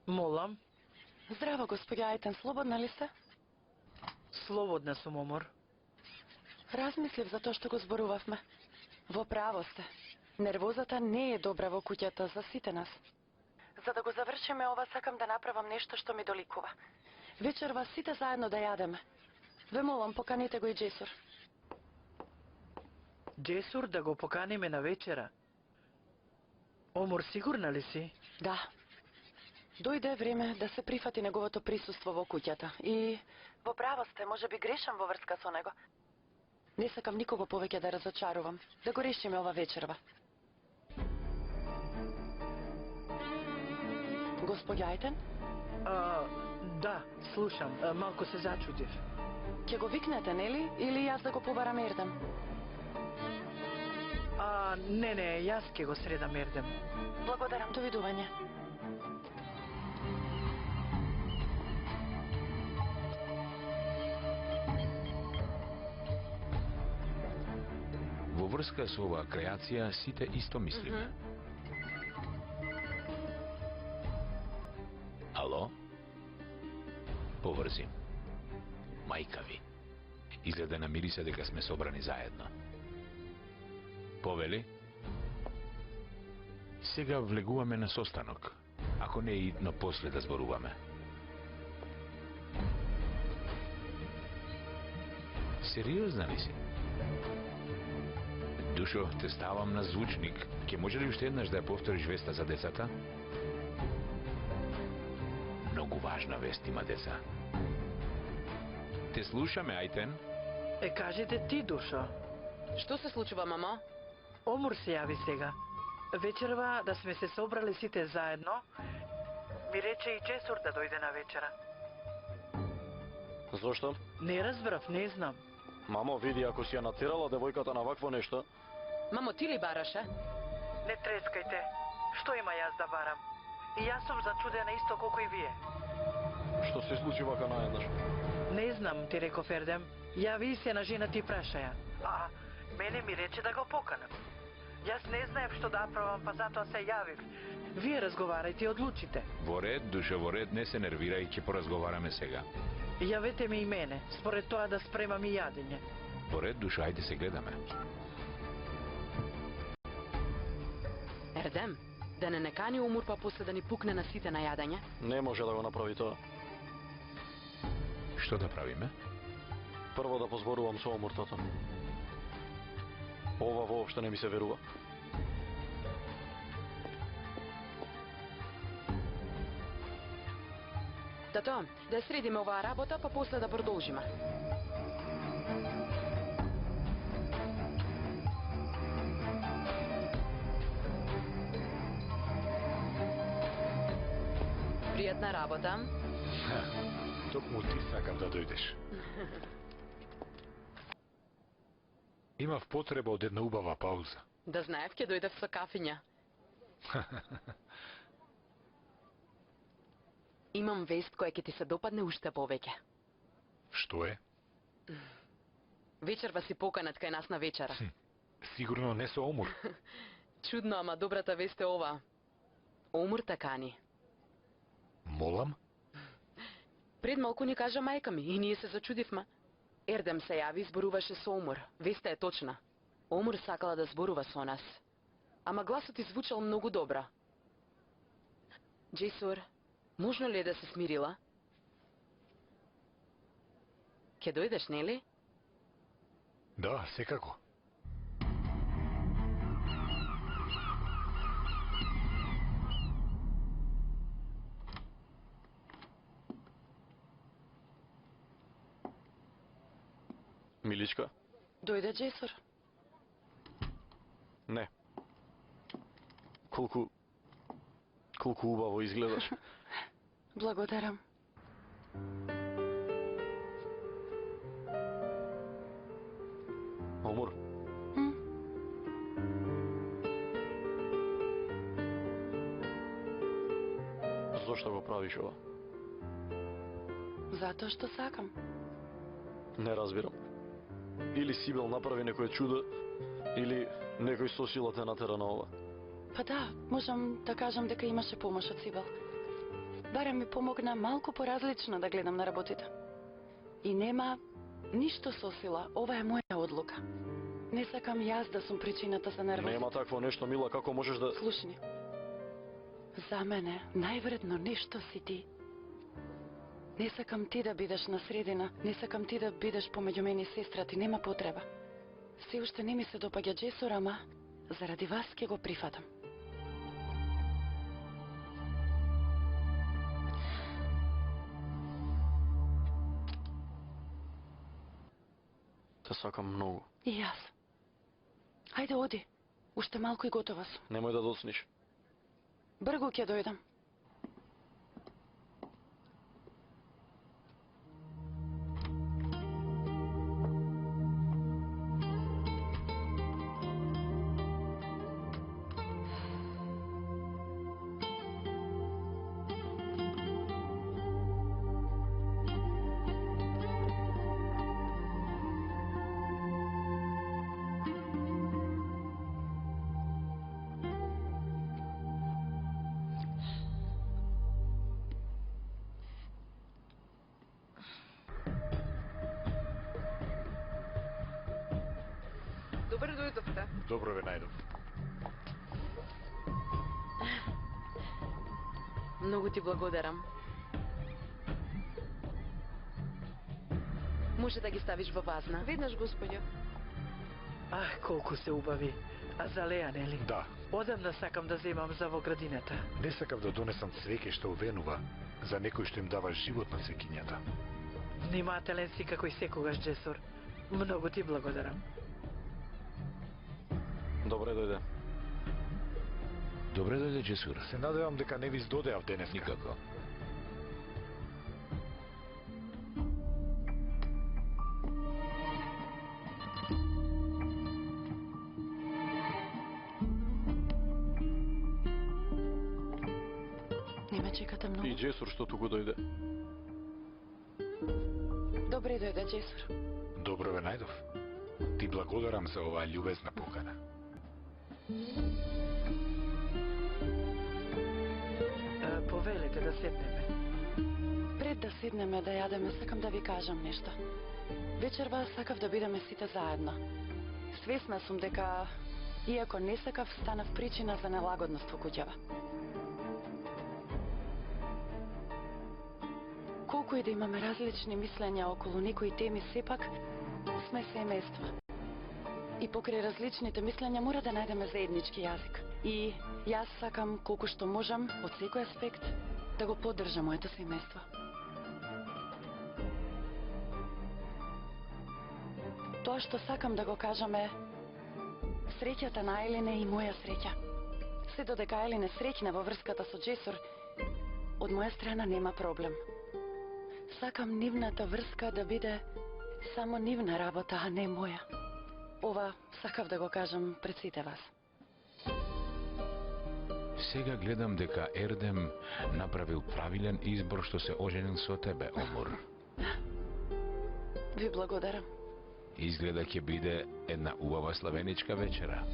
Молам, Здраво, господја Ајтен, слободна ли сте? слободна сум, Омор. Размислив за тоа што го зборувавме. Во право сте. Нервозата не е добра во куќата за сите нас. За да го завршиме ова, сакам да направам нешто што ми доликува. Вечерва сите заедно да јадеме. Ве молам, поканите го и Джесур. Джесур да го поканиме на вечера. Омор, сигурна ли си? Да. Дојде време да се прифати неговото присуство во куќата. И во право сте, може би грешам во врска со него. Не сакам никого повеќе да разочарувам. Да го решиме ова вечерва. Господја Ајтен, Да, слушам, малку се зачудив. ќе го викнете, нели? Или јас да го побарам Ердем? Не, јас ќе го средам Ердем. Благодарам, довидување. Во врска со оваа креација сите исто мислиме. Ало? Поврзи. Мајка ви. Изгледа на мириса дека сме собрани заедно. Повели? Сега влегуваме на состанок. Ако не идно после да зборуваме. Сериозна ли си? Душо, те ставам на звучник. Ке може ли уште еднаш да ја повториш веста за децата? Многу важна вест има, деца. Те слушаме, Ајтен. Кажете ти, Душо. Што се случува, мамо? Омор се јави сега. Вечерва да сме се собрали сите заедно. Ми рече и Джесур да дојде на вечера. Зошто? Не разбрав, не знам. Мамо, види, ако си ја натерала девојката на вакво нешто. Мамо, ти ли бараше? Не трескајте. Што има јас да барам? И јас сум зачудена исто колку и вие. Што се случи вака наеднаш? Не знам, ти реков Ердем. Јави се на жена ти прашаја. Мене ми рече да го поканам. Јас не знаев што да правам, па затоа се јавив. Вие разговарајте и одлучите. Во ред, Душо, во ред, не се нервирај, ќе поразговараме сега. Јавете ми и мене, според тоа да спремам и јадење. Во ред, Душо, ајде се гледаме. Ердем, да не кани Умур па после да ни пукне на сите на јадење? Не може да го направи тоа. Што да правиме? Прво да позборувам со Омуртото. Ова воопшто не ми се верува. Да тоа, да ја средиме оваа работа, па после да продолжиме. Пријатна работа. Токму ти сакам да дојдеш. Имав потреба од една убава пауза. Да знаев, ќе дојдев со кафиња. Имам вест која ќе ти се допадне уште повеќе. Што е? Вечерва си поканат кај нас на вечера. Сигурно не со Омур. Чудно, ама добрата вест е ова. Омур такани. Молам? Пред малку ни кажа мајка ми и ние се зачудивме. Ердем се јави и зборуваше со Омур. Веста е точна. Омур сакала да зборува со нас. Ама гласот извучал многу добра. Джесур, можно ли е да се смирила? Ке дојдеш, нели? Да, секако. Миличка? Дојде Джесур. Не. Колку убаво изгледаш. Благодарам. Омур. Зошто го правиш ова? Затоа што сакам. Не разбирам. Или Сибел направи некој чудо, или некој со сила те натера на ова. Па да, можам да кажам дека имаше помош од Сибел. Барем ми помогна малку поразлично да гледам на работите. И нема ништо со сила, ова е моја одлука. Не сакам јас да сум причината за нервоз. Нема такво нешто, Мила, како можеш да... Слушни, за мене највредно нешто си ти. Не сакам ти да бидеш на средина, не сакам ти да бидеш помеѓу мене и сестра ти, нема потреба. Се уште не ми се допаѓа Джесур, ама заради вас ќе го прифатам. Те сакам многу. И јас. Ајде, оди. Уште малку и готова сум. Немој да доцниш. Бргу ќе дојдам. Добре дојдовте. Добро ве најдов. Многу ти благодарам. Може да ги ставиш во вазна? Веднаш, господјо. Ах, колку се убави. А за Леја, нели? Да, Одамна сакам да земам за во градината. не сакав да донесам цвеќе што увенува за некој што им дава живот на цвекињата. Внимателен си како и секогаш, Джесур. Многу ти благодарам. Добре дојде. Добре дојде, Джесур. Се надевам дека не ви здодеав денеска. Никако. Не ме чекате многу. И Джесур што туку дојде. Добре дојде, Джесур. Добро ве најдов. Ти благодарам за оваа љубезна покана. Повелете да седнеме. Пред да седнеме да јадеме, сакам да ви кажам нешто. Вечерва сакав да бидеме сите заедно. Свесна сум дека, иако не сакав, станав причина за нелагодност во куќава. Колку и да имаме различни мислења околу некои теми, сепак сме семејство. И покрај различните мислења мора да најдеме заеднички јазик. И јас сакам колку што можам, од секој аспект, да го поддржам моето семејство. Тоа што сакам да го кажам е среќата на Ајлин е и моја среќа. Се додека Ајлин е среќна во врската со Джесур, од моја страна нема проблем. Сакам нивната врска да биде само нивна работа, а не моја. Ова сакав да го кажам пред сите вас. Сега гледам дека Ердем направил правилен избор што се оженил со тебе, Омур. Ви благодарам. Изгледа ќе биде една убава славеничка вечера.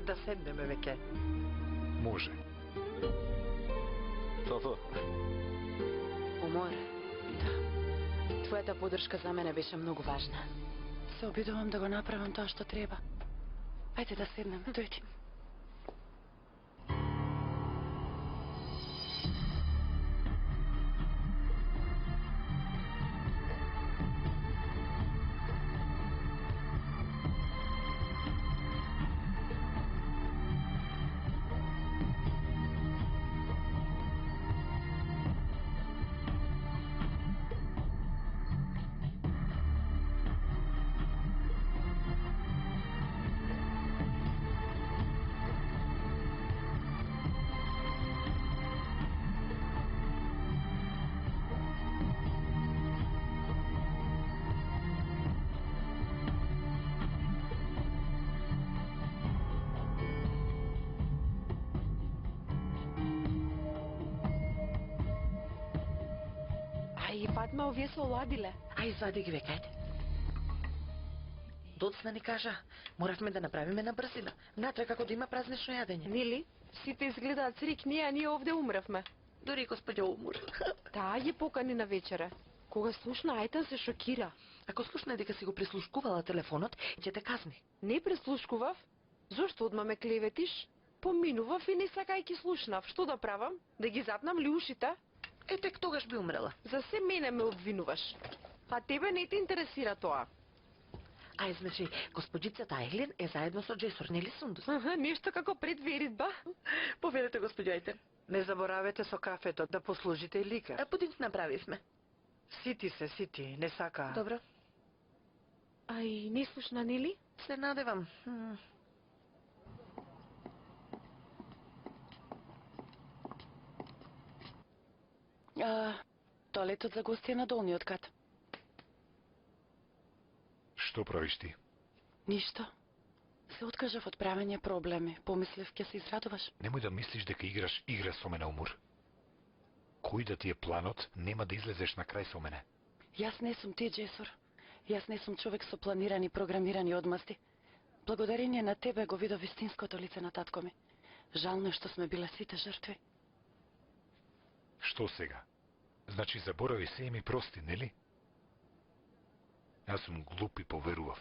Да седнеме веќе. Може. Тато, Умор. Да. Твојата поддршка за мене беше многу важна. Се обидувам да го направам тоа што треба. Ајде да седнеме, дојди. Ај, Фатма, овие се оладиле. Ај, извади ги веќе, ајде. Доцна ни кажа, моравме да направиме на брзина. Натре како да има празнично јадење. Нели? Сите изгледаат срикни, а ние овде умревме. Дури господја умор. Таа ги покани на вечера. Кога слушна Ајтан се шокира. Ако слушна дека си го прислушкувала телефонот, ќе те казни. Не преслушкував. Зошто одма ме клеветиш? Поминував и не сакајки слушнав. Што да правам? Да ги запнам ли ушите? Тек тогаш би умрела. За се мене ме обвинуваш. А тебе не те интересира тоа. Ај, значи, господјицата Ајлин е заедно со Джесор, нели Сундус? Нешто како пред веритба. Повелете, господјо Ајтен. Не заборавете со кафето да послужите и лика. Пудинг направивме. Сити се, сити, не сака. Добро. Ај, не слушна, нели? Се надевам. Тоалетот за гости е на долниот кат. Што правиш ти? Ништо. Се откажав од правење проблеми. Помислив ќе се израдуваш. Немој да мислиш дека играш игра со мене, Умур. Кој да ти е планот, нема да излезеш на крај со мене. Јас не сум ти, Джесор. Јас не сум човек со планирани, програмирани одмасти. Благодарение на тебе го видов вистинското лице на татко ми. Жално е што сме биле сите жртви. Што сега? Значи заборави се и ми прости, нели? Јас сум глуп и поверував.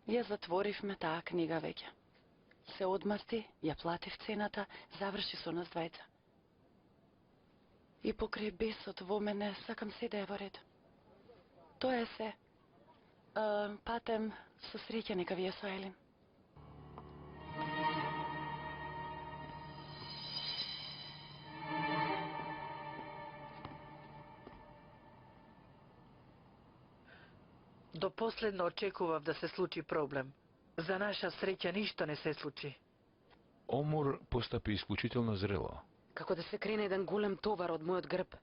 Ја затворивме таа книга веќе. Се одмасти, ја платив цената, заврши со нас двајца. И покрај бесот во мене, сакам се да е во ред. Тоа е се. Патем со среќа нека вие со Ајлин. До последно очекував да се случи проблем. За наша среќа ништо не се случи. Омур постапи исклучително зрело. Како да се крене еден голем товар од мојот грб.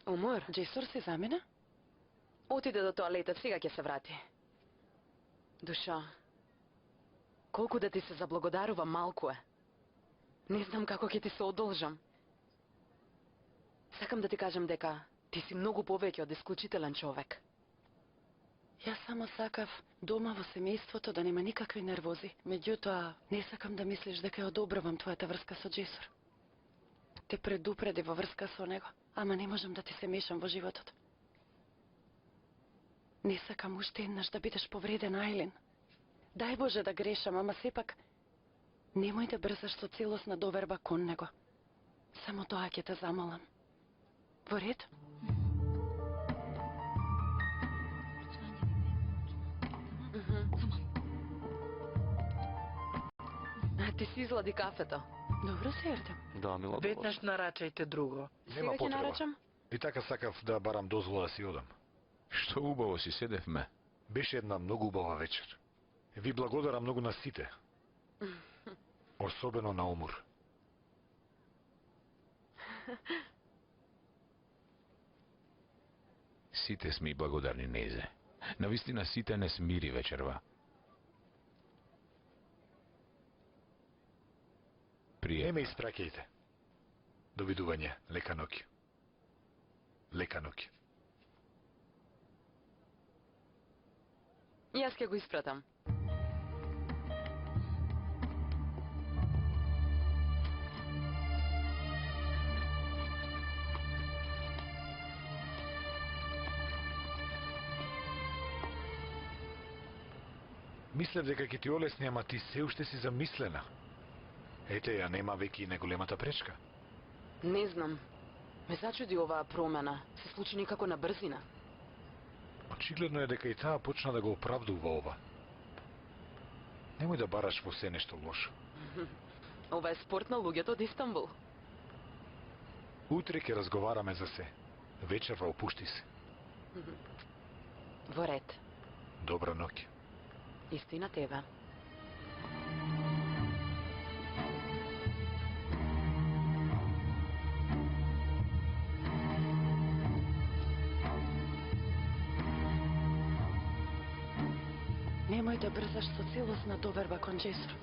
Умор, Джесор се замина? отиде до тоалетот, сега ќе се врати. Душа, колку да ти се заблагодарувам, малку е. Не знам како ќе ти се одолжам. Сакам да ти кажам дека ти си многу повеќе од исклучителен човек. Јас само сакав дома во семејството да нема никакви нервози. Меѓутоа, не сакам да мислиш дека ја одобрувам твојата врска со Джесор. Те предупреди во врска со него, ама не можам да ти се мешам во животот. Не сакам уште еднаш да бидеш повредена, Ајлин. Дај Боже да грешам, ама сепак немој да брзаш со целосна доверба кон него. Само тоа ќе те замолам. Во ред? Ти си излади кафето. Добро се ердам. да, мила, Веднаш нарачајте друго. Нема Сега ќе потреба. нарачам? И така сакав да барам дозвола да си одам. Што убаво си седевме. Беше една многу убава вечер. Ви благодарам многу на сите. Особено на Умур. Сите сме и благодарни незе. Навистина сите не смири вечерва. пријатно. Не ме испраќајте. Довидување, лека ноќ. Лека ноќ. Јас ќе го испратам. Мислев дека ќе ти олесни, ама ти се уште си замислена. Ете ја, нема веќе и најголемата пречка. Не знам. Ме зачуди оваа промена. Се случи некако на брзина. Очигледно е дека и таа почна да го оправдува ова. Немој да бараш во се нешто лошо. Ова е спорт на луѓето од Истанбул. Утре ќе разговараме за се. Вечерва опушти се. Во ред. Добра ноќ. Исто и на тебе. Немој да брзаш со целосна доверба кон Джесур.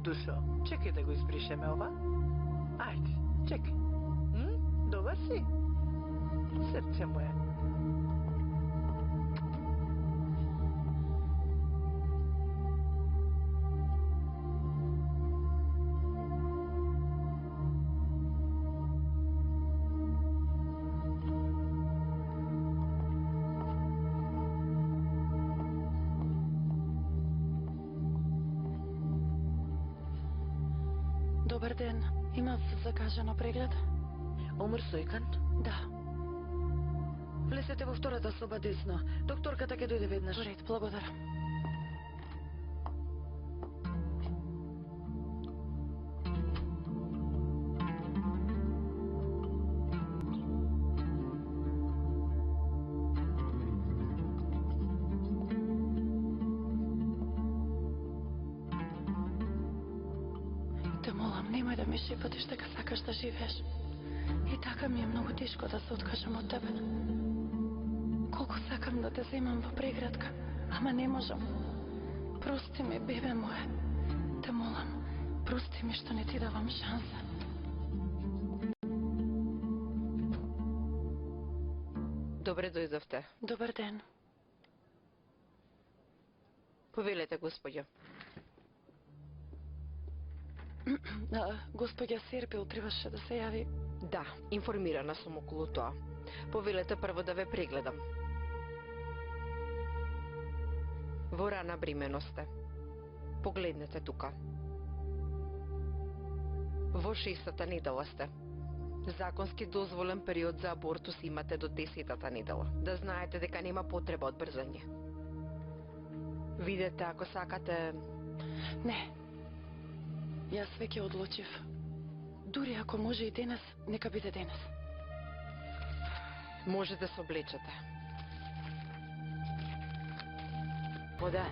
Душо, чекај да го избришеме ова. Ајде, чекај. Добар си? Срце му е. Добар ден. Имав закажано преглед? Омар Сојкан? Да. Влезете во втората соба десно. Докторката ќе дојде веднаш. Во ред, благодарам. Немој да ми шепатиш дека сакаш да живееш. И така ми е многу тешко да се откажам од тебе. Колку сакам да те земам во преградка, ама не можам. Прости ми, бебе мое. Те молам, прости ми што не ти давам шанса. Добре дојдовте. Добар ден. Повелете, господја. Господја Серпил требаше да се јави. Да, информирана сум околу тоа. Повелете прво да ве прегледам. Во рана бременост сте. Погледнете тука. Во 6-та недела сте. Законски дозволен период за абортус имате до 10-та недела. Да знаете дека нема потреба од брзање. Видете, ако сакате... Не. Јас веќе одлучив. Дури ако може и денес, нека биде денес. Може да се облечете. Вода.